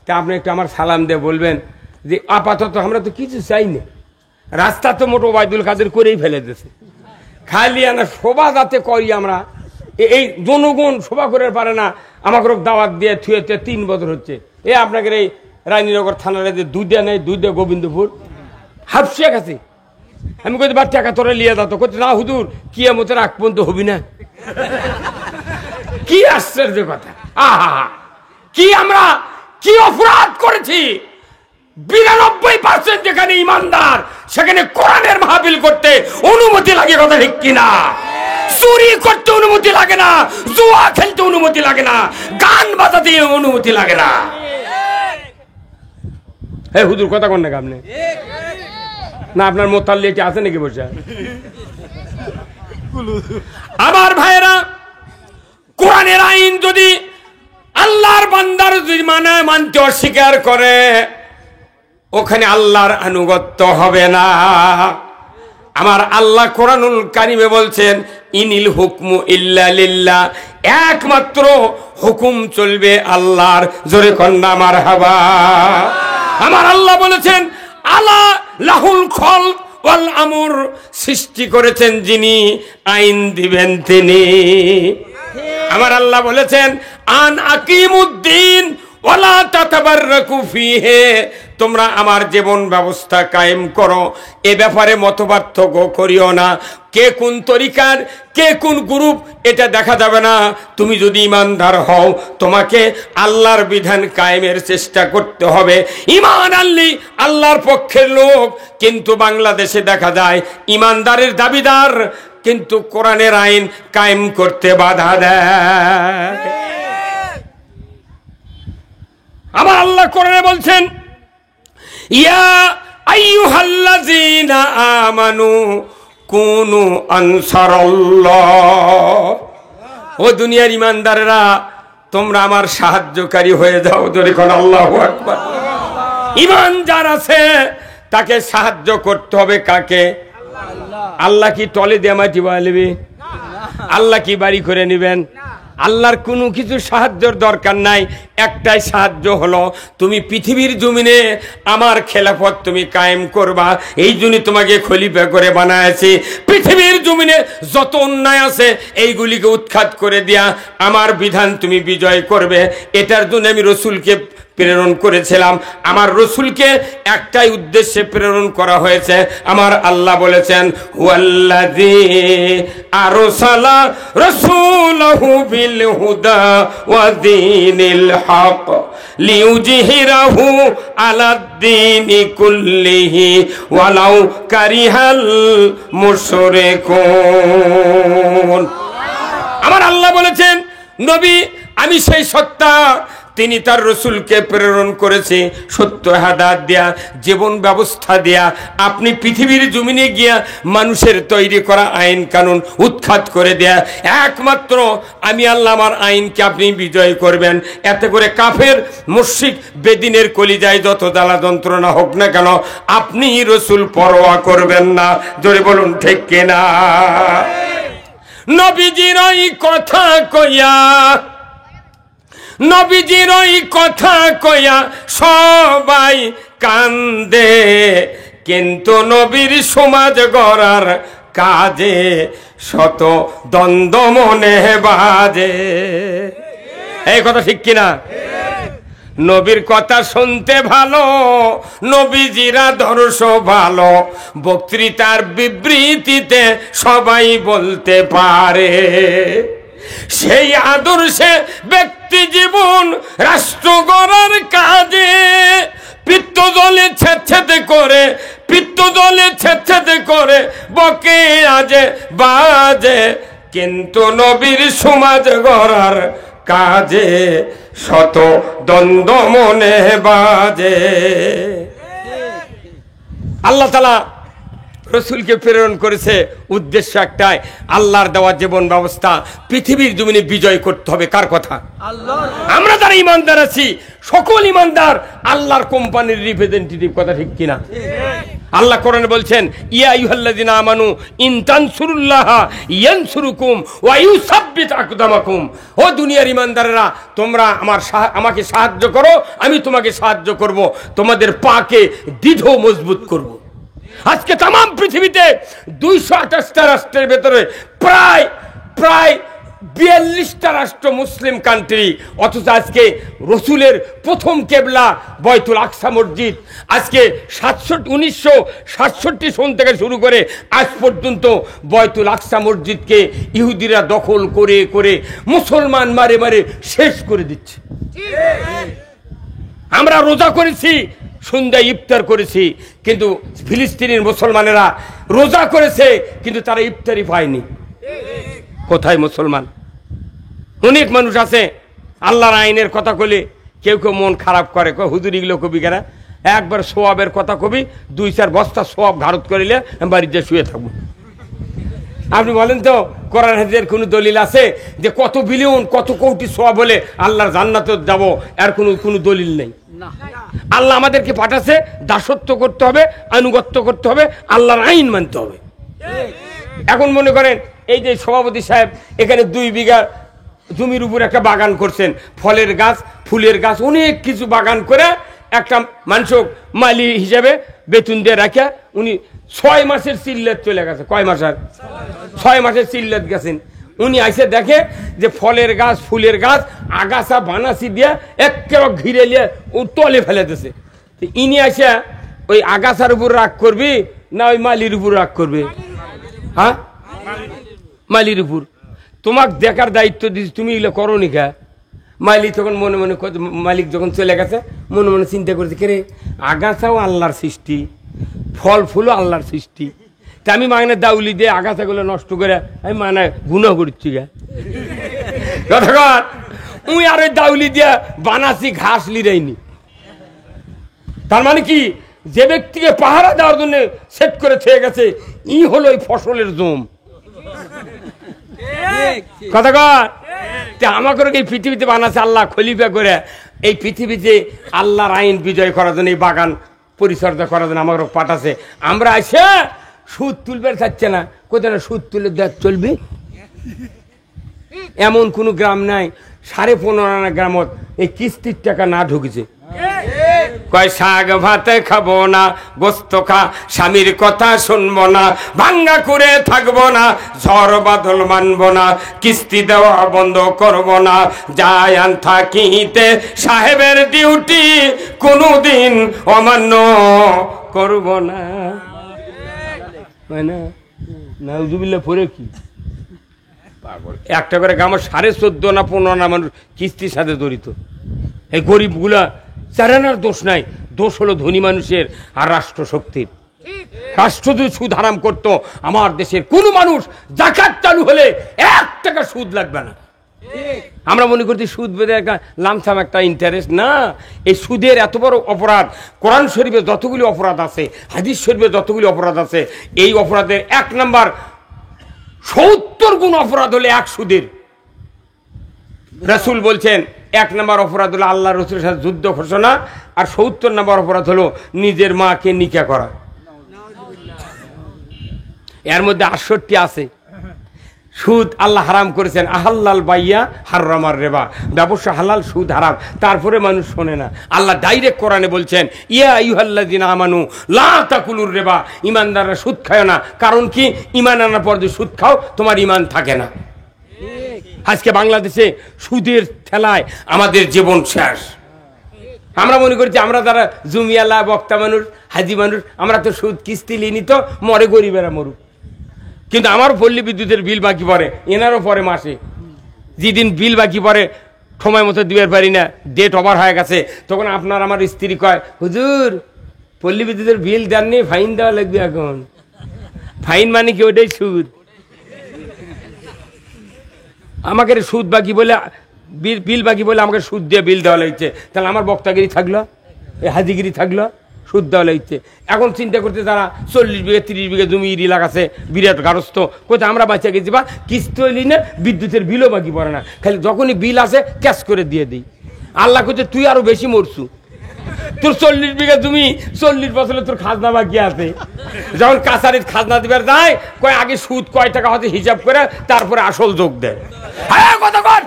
Speaker 1: তা আপনি একটু আমার সালাম দিয়ে বলবেন যে আপাতত আমরা তো কিছু চাই না, রাস্তা তো মোটো ওবায়দুল কাদের করেই ফেলে দিয়েছে, খালি আনা শোভা যাতে করি আমরা। এই জনগণ শোভা করে পারে না, আমাকে দাওয়াত দিয়ে থুয়েতে 3 বছর হচ্ছে। আপনাকে এই রানীনগর থানার যে 2টা নেই, 2টা গোবিন্দপুর হাফসিয়া গেছে। আমি কই বা টাকা তোরা লিয়ে যাতো, করতে না হুজুর কিয়ামতের আগ পর্যন্ত হবি না। কি আশ্চর্য কথা। আহা, কি আমরা কি অপরাধ করেছি। 92% যেখানে ইমানদার, সেখানে কোরআনের মাহফিল করতে অনুমতি লাগে, কথা ঠিক কিনা? চুরি করতে অনুমতি লাগে না, জুয়া খেলতে অনুমতি লাগে না, গান বাজাতে অনুমতি লাগে না। হে হুজুর কথা কোন নাকি আপনি? না আপনার মোতাল্লি কি আছে নাকি বসে? আমার ভাইয়েরা, কোরআনের আইন যদি আল্লাহর বান্দার যদি মানতে অস্বীকার করে, ওখানে আল্লাহর আনুগত্য হবে না। আমার আল্লাহ কোরআনুল কারিমে বলছেন, ইনিল হুকমু ইল্লা লিল্লাহ, একমাত্র হুকুম চলবে আল্লাহর। জোরে কন্যা মারহাবা। আমার আল্লাহ বলেছেন, আলা লাহুল খলক ওয়াল আমর, সৃষ্টি করেছেন যিনি, আইন দিবেন তিনি। আমার আল্লাহ বলেছেন, আন আকিমুদ্দিন ওয়ালা তাতাবাররাকু ফিহি, তোমরা আমার জীবন ব্যবস্থা কায়েম করো, এ ব্যাপারে মতপার্থক্য করিও না। কে কোন তরিকার, কে কোন গ্রুপ, এটা দেখা যাবে না। তুমি যদি ইমানদার হও, তোমাকে আল্লাহর বিধান কায়েমের চেষ্টা করতে হবে। ইমান আনলি আল্লাহর পক্ষের লোক, কিন্তু বাংলাদেশে দেখা যায় ইমানদারের দাবিদার, কিন্তু কোরআনের আইন কায়েম করতে বাধা দেয়। আমার আল্লাহ কোরআনে বলছেন, ইয়া আইয়ুহাল্লাযীনা আমানু কুনু আনসারাল্লাহ, ও দুনিয়ার ইমানদাররা তোমরা আমার সাহায্যকারী হয়ে যাও। জোরে কোন আল্লাহু আকবার। ঈমান যার আছে তাকে সাহায্য করতে হবে। কাকে? আল্লাহ কি টলে দিয়ে মাটি বানাবে? আল্লাহ কি বাড়ি করে নেবেন? আল্লাহর কোনো কিছু সাহায্যের দরকার নাই। একটাই সাহায্য হলো তুমি পৃথিবীর জমিনে আমার খেলাফত তুমি কায়েম করবা। এই জন্য তোমাকে খলিফা করে বানাইছি। পৃথিবীর জমিনে যত অন্যায় আছে এইগুলিকে উৎখাত করে দিয়া আমার বিধান তুমি বিজয় করবে। এটার জন্য আমি রসুলকে প্রেরণ করেছিলাম। আমার রসুলকে একটাই উদ্দেশ্যে প্রেরণ করা হয়েছে। আমার আল্লাহ বলেছেন হুয়াল্লাযী আরসালা রাসূলাহু বিল হুদা ওয়া দীনিল হক লিইউযহিরাহু আলাদ-দীনি কুল্লিহি ওয়ালাউ কারিহাল মুশরিকুন। আমার আল্লাহ বলেছেন নবী আমি সেই সত্তা, তিনি তার রসুলকে প্রেরণ করেছে সত্য হাদাত দেয়া, জীবন ব্যবস্থা দেয়া। আপনি পৃথিবীর জমিনে গিয়া মানুষের তৈরি করা আইন কানুন উৎখাত করে দেয়া। একমাত্র আমি আল্লাহ আমার আইনকে আপনি বিজয় করবেন। এতে করে কাফের মুশরিক বেদিনের কলিজায় যত জ্বালা যন্ত্রণা হোক না কেন আপনি রসুল পরোয়া করবেন না। জোরে বলুন ঠিক কিনা? নবীজির ওই কথা কইয়া, নবীজির ওই কথা কইয়া সবাই কান্দে, কিন্তু নবীর সমাজ গড়ার কাজে শত দ্বন্দ্ব মনে বাজে। এই কথা ঠিক কিনা? নবীর কথা শুনতে ভালো, নবীজিরা দর্শ ভালো, বক্তৃতার বিবৃতিতে সবাই বলতে পারে। সেই আদর্শে ব্যক্তি জীবন রাষ্ট্র গড়ার কাজে পিত্তদলে ছেদছেদে করে, পিত্তদলে ছেদছেদে করে বকে আজে বাজে, কিন্তু নবীর সমাজ গড়ার কাজে শত দ্বন্দ্ব মনে বাজে। আল্লাহ তাআলা রসুলকে প্রেরণ করেছে উদ্দেশ্য একটাই, আল্লাহর দেওয়া জীবন ব্যবস্থা পৃথিবীর জমিনে বিজয় করতে হবে। কার কথা? আমরা যারা ইমানদার আছি সকল ইমানদার আল্লাহর কোম্পানির রিপ্রেজেন্টেটিভ। কথা ঠিক কিনা? আল্লাহ কোরআনে বলছেন ইয়া আইয়ুহাল্লাযীনা আমানু ইন তানসুরুল্লাহা ইয়ানসুরুকুম ওয়া ইউসাব্বিত আকদামাকুম। ও দুনিয়ার ইমানদাররা তোমরা আমাকে সাহায্য করো, আমি তোমাকে সাহায্য করব, তোমাদের পাকে দৃঢ় মজবুত করব। আজকে তাম পৃথিবীতে 228টা রাষ্ট্রের ভেতরে প্রায় 42টা রাষ্ট্র মুসলিম কান্ট্রি, অথচ আজকে রসুলের প্রথম কেবলা বয়তুল আকসা মসজিদ আজকে 1967 সন থেকে শুরু করে আজ পর্যন্ত বয়তুল আকসা মসজিদকে ইহুদিরা দখল করে করে মুসলমান মারে মারে শেষ করে দিচ্ছে। আমরা রোজা করেছি, সন্ধ্যায় ইফতার করেছি, কিন্তু ফিলিস্তিনের মুসলমানেরা রোজা করেছে কিন্তু তারা ইফতারি পায়নি। কোথায় মুসলমান? অনেক মানুষ আছে আল্লাহর আইনের কথা কইলে কেউ কেউ মন খারাপ করে, হুজুর এগুলো কবি কেনা, একবার সোয়াবের কথা কবি 2-4 বস্তা সোয়াব ঘাড়ত করিলে আমি বাড়িতে শুয়ে থাকবো। আপনি বলেন তো কোরআন হাদিসের কোন দলিল আছে যে কত বিলিয়ন কত কোটি সোয়াব হলে আল্লাহর জান্নাতে যাব? এর কোনো দলিল নেই। আল্লাহ আমাদেরকে পাঠাচ্ছে দাসত্ব করতে হবে, আনুগত্য করতে হবে, আল্লাহর আইন মানতে হবে। এখন মনে করেন এই যে সভাপতি সাহেব এখানে 2 বিঘা জমির উপর একটা বাগান করছেন, ফলের গাছ ফুলের গাছ অনেক কিছু বাগান করে একটা মানুষক মালি হিসাবে বেতন দিয়ে রাখা উনি 6 মাসের চিল্লাত চলে গেছে। কয় মাসের? 6 মাসের চিল্লাত গেছেন। উনি আইসে দেখে যে ফলের গাছ ফুলের গাছ আগাছা বানাসি দিয়ে একেবারে ঘিরে নিয়ে ও তলে ফেলে দিয়েছে। ইনি আইসা ওই আগাছার উপর রাগ করবি না ওই মালির উপর রাগ করবে? হ্যাঁ, মালির উপর। তোমাকে দেখার দায়িত্ব দিচ্ছি, তুমি এগুলো করো নি কা? মালিক তখন মনে মনে, মালিক যখন চলে গেছে মনে মনে চিন্তা করেছে, কে রে আগাছাও আল্লাহর সৃষ্টি, ফল ফুলও আল্লাহর সৃষ্টি, তা আমি মাগনা দাউলি দিয়ে আগাছাগুলো নষ্ট করে আমি মানে গুনাহ করছি গা। কথাকার উই আর ওই দাউলি দিয়ে বানাসি ঘাস লিরাইনি। তার মানে কি যে ব্যক্তিকে পাহারা দেওয়ার জন্য সেট করে থেকে গেছে, ই হলো এই ফসলের জম। কথা কর, আমাকে এই পৃথিবীতে বানাচ্ছে আল্লাহ খলিফা করে। এই পৃথিবীতে আল্লাহর আইন বিজয় করার জন্য, এই বাগান পরিচর্যা করার জন্য আমাকে পাঠাচ্ছে। আমরা এসে সুদ তুলবে চাচ্ছে না, কোথায় না সুদ তুলে দেখ চলবি। এমন কোন গ্রাম নাই 15.5 আনা গ্রামত এই কিস্তির টাকা না ঢুকেছে। কয় শাক ভাতে খাবো না, গোস্ত খা, স্বামীর কথা শুনবো না, ভাঙ্গা করে থাকবো না, ঝড় বাদল মানবো না, কিস্তি দেওয়া বন্ধ করবো না, যায় আন থাকিতে সাহেবের ডিউটি কোনোদিন অমান্য করবো না। নাউজুবিল্লাহ পরে কি একটা করে গ্রামের 14.5 না 15 আনা মানুষ কিস্তির সাথে জড়িত। এই গরিবগুলা চারানার দোষ নাই, দোষ হলো ধনী মানুষের আর রাষ্ট্র শক্তির। রাষ্ট্র যদি সুদ হারাম করতো, আমার দেশের কোন মানুষ যাকাত চালু হলে 1 টাকা সুদ লাগবে না। আমরা মনে করছি সুদ বেঁধে একটা লামসাম একটা ইন্টারেস্ট না। এই সুদের এত বড় অপরাধ। কোরআন শরীফে যতগুলি অপরাধ আছে, হাদিস শরীফে যতগুলি অপরাধ আছে, এই অপরাধের 1 নাম্বার 70 গুণ অপরাধ হলে 1 সুদের। রাসূল বলছেন 1 নাম্বার অপরাধ হলো আল্লাহ রাসূলের সাথে যুদ্ধ ঘোষণা, আর 70 নাম্বার অপরাধ হলো নিজের মাকে নিকা করা। এর মধ্যে 68 আছে। সুদ আল্লাহ হারাম করেছেন, আহাল্লাল বাইয়া হারামার রেবা, ব্যবসা হালাল সুদ হারাম। তারপরে মানুষ শোনে না। আল্লাহ ডাইরেক্ট কোরআনে বলছেন, ইয়া আইয়ুহাল্লাযিনা আমানু লা তাকুলুর রিবা, ঈমানদাররা সুদ খায় না। কারণ কি? ঈমান আনার পর যদি সুদ খাও তোমার ঈমান থাকে না। আজকে বাংলাদেশে সুদের ঠেলায় আমাদের জীবন শেষ। আমরা মনে করছি আমরা যারা জমিয়ালা বক্তা মানুষ, হাজি মানুষ, আমরা তো সুদ কিস্তি লিনি, তো মরে গরিবেরা মরুক। কিন্তু আমার পল্লী বিদ্যুতের বিল বাকি পড়ে, এনারও পরে মাসে। যেদিন বিল বাকি পড়ে সময় মতো দিতে পারি না, ডেট ওভার হয়ে গেছে, তখন আপনার আমার স্ত্রী কয়, হুজুর পল্লী বিদ্যুতের বিল দেননি, ফাইন দেওয়া লাগবে। এখন ফাইন মানে কি? ওটাই সুদ। আমাকে সুদ বাকি বলে, বিল বাকি বলে আমাকে সুদ দিয়ে বিল দেওয়া লাগছে। তাহলে আমার বক্তাগিরি থাকলো, এই হাজিগিরি থাকলো, সুদ দেওয়া লাগছে। এখন চিন্তা করতে তারা 40 বিঘা 30 বিঘা জমি ইরি লাগাছে, বিরাট গারস্থ। কোথায় আমরা বাঁচা গেছি, বা কিস্তি হইলি না, বিদ্যুতের বিলও বাকি পড়ে না, খালি যখনই বিল আসে ক্যাশ করে দিয়ে দিই। আল্লাহ করছে তুই আরো বেশি মরছু, তোর 40 বিঘা জমি 40 বছরে তোর খাজনা বাকি আছে। যখন কাছারির খাজনা দিবার যায়, কয় আগে সুদ কয় টাকা হচ্ছে হিসাব করে তারপরে আসল যোগ দেয়। হ্যাঁ কথা কর,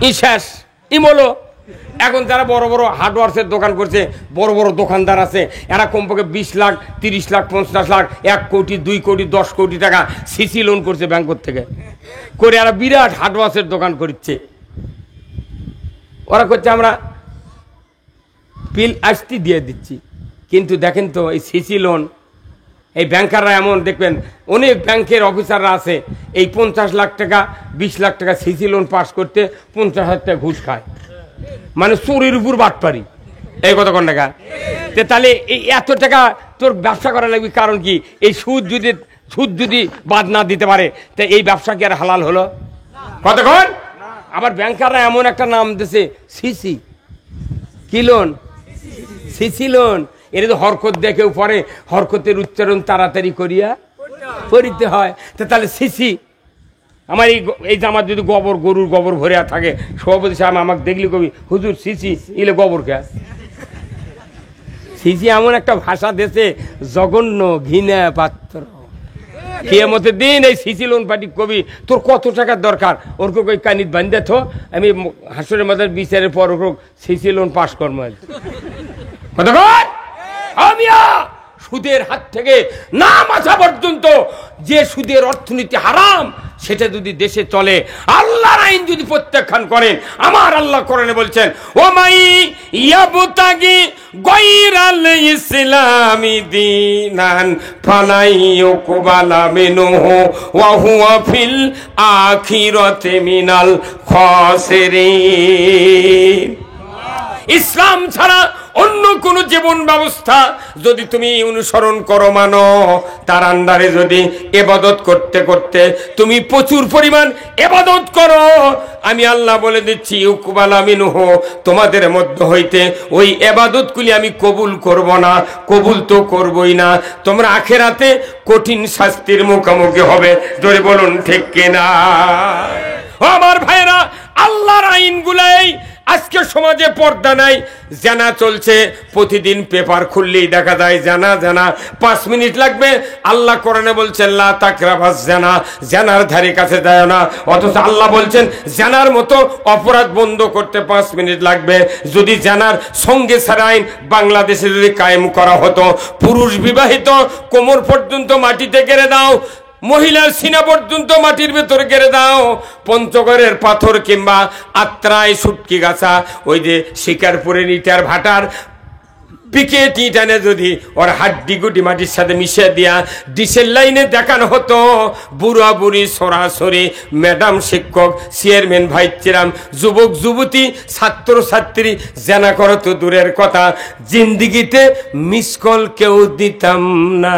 Speaker 1: ই শেষ ইমলো। এখন যারা বড় বড় হার্ডওয়ার্সের দোকান করছে, বড় বড় দোকানদার আছে, এরা কমপক্ষে 20 লাখ 30 লাখ 50 লাখ 1 কোটি 2 কোটি 10 কোটি টাকা সিসি লোন করছে ব্যাংক থেকে করে, এরা বিরাট হার্ডওয়ার্সের দোকান করছে। ওরা করছে আমরা বিল আসতি দিয়ে দিচ্ছি। কিন্তু দেখেন তো এই সিসি লোন, এই ব্যাংকাররা এমন দেখবেন, অনেক ব্যাংকের অফিসাররা আছে, এই 50 লাখ টাকা 20 লাখ টাকা সিসি লোন পাস করতে 50,000 টাকা ঘুষ খায়। মানে চোরের উপর বাটপারি। এই কথা কোন টাকা? তাহলে এই এত টাকা তোর ব্যবসা করা লাগবে, কারণ কি? এই সুদ যদি বাদ না দিতে পারে, তা এই ব্যবসা কি আর হালাল হলো? কতক্ষণ? আবার ব্যাংকাররা এমন একটা নাম দিয়েছে, সিসি কি লোন, সিসি লোন। এটা তো হরকত দেখেও পরে, হরকতের উচ্চারণ তাড়াতাড়ি করিয়া করিতে হয়। তাহলে সিসি, আমার এই যে আমার যদি গরুর গোবর ভরে থাকে, সভাপতি সাহেব আমাকে দেখলি কবি, হুজুর সিসি ইলে গোবর খা। সিসি এমন একটা ভাষা দেশে, জঘন্য ঘৃণা পাত্র। কিয়ামতের দিন এই সিসি লোন পাটি কবি, তোর কত টাকার দরকার, ওরকম ওই কানিত বান্ধে থো, আমি হাসরের মধ্যে বিচারের পর ওরকম সিসি লোন পাস করবো। আমিয়া সুদের হাত থেকে নাম আসা পর্যন্ত যে সুদের অর্থনীতি হারাম, সেটা যদি দেশে চলে, আল্লাহর আইন যদি প্রত্যাখ্যান করেন, আমার আল্লাহ কোরআনে বলছেন, ওমাই ইয়াবতাগি গায়রাল ইসলামি দীনান ফালাই ইউকবালা মিনহু ওয়া হুয়া ফিল আখিরাতি মিনাল খাসিরিন। ইসলাম ছাড়া অন্য কোন জীবন ব্যবস্থা যদি তুমি অনুসরণ করো, মানো, তার আন্ডারে যদি ইবাদত করতে করতে তুমি প্রচুর পরিমাণ ইবাদত করো, আমি আল্লাহ বলে দিচ্ছি উকবাল মিনহু, তোমাদের মধ্য হইতে ওই ইবাদতগুলি আমি কবুল করব না, কবুল তো করবই না। তোমরা আখিরাতে কঠিন শাস্তির মুখোমুখি হবে। জোরে বলুন ঠিক কিনা? ও আমার ভাইরা, আল্লাহর আইনগুলাই আজকে সমাজে পর্দা নাই, জানা চলছে। প্রতিদিন পেপার খুললেই দেখা যায় জানা জানা, 5 মিনিট লাগবে। আল্লাহ কোরআনে বলছেন লা তাকরাবাস জানা, জানার ধারে কাছে যায় না। অথচ আল্লাহ বলছেন জানার মতো অপরাধ বন্ধ করতে 5 মিনিট লাগবে। যদি জানার সঙ্গে ছাড়া আইন বাংলাদেশে যদি কায়েম করা হতো, পুরুষ বিবাহিত কোমর পর্যন্ত মাটিতে গেড়ে দাও, মহিলার সিনা পর্যন্ত মাটির ভেতর গেড়ে দাও, পঞ্চগড়ের পাথর কিংবা আত্রায় সুটকি গাছা, ওই যে শিকারপুরের ইটার ভাটার পিকেট ইটানে যদি ওর হাড্ডি গুটি মাটির সাথে মিশিয়ে দিয়া ডিসেল লাইনে দেখানো হতো, বুড়া বুড়ি সরাসরি ম্যাডাম শিক্ষক চেয়ারম্যান ভাইস চেয়ারম্যান যুবক যুবতী ছাত্র ছাত্রী জানা করো তো দূরের কথা, জিন্দিগিতে মিস কল কেউ দিতাম না।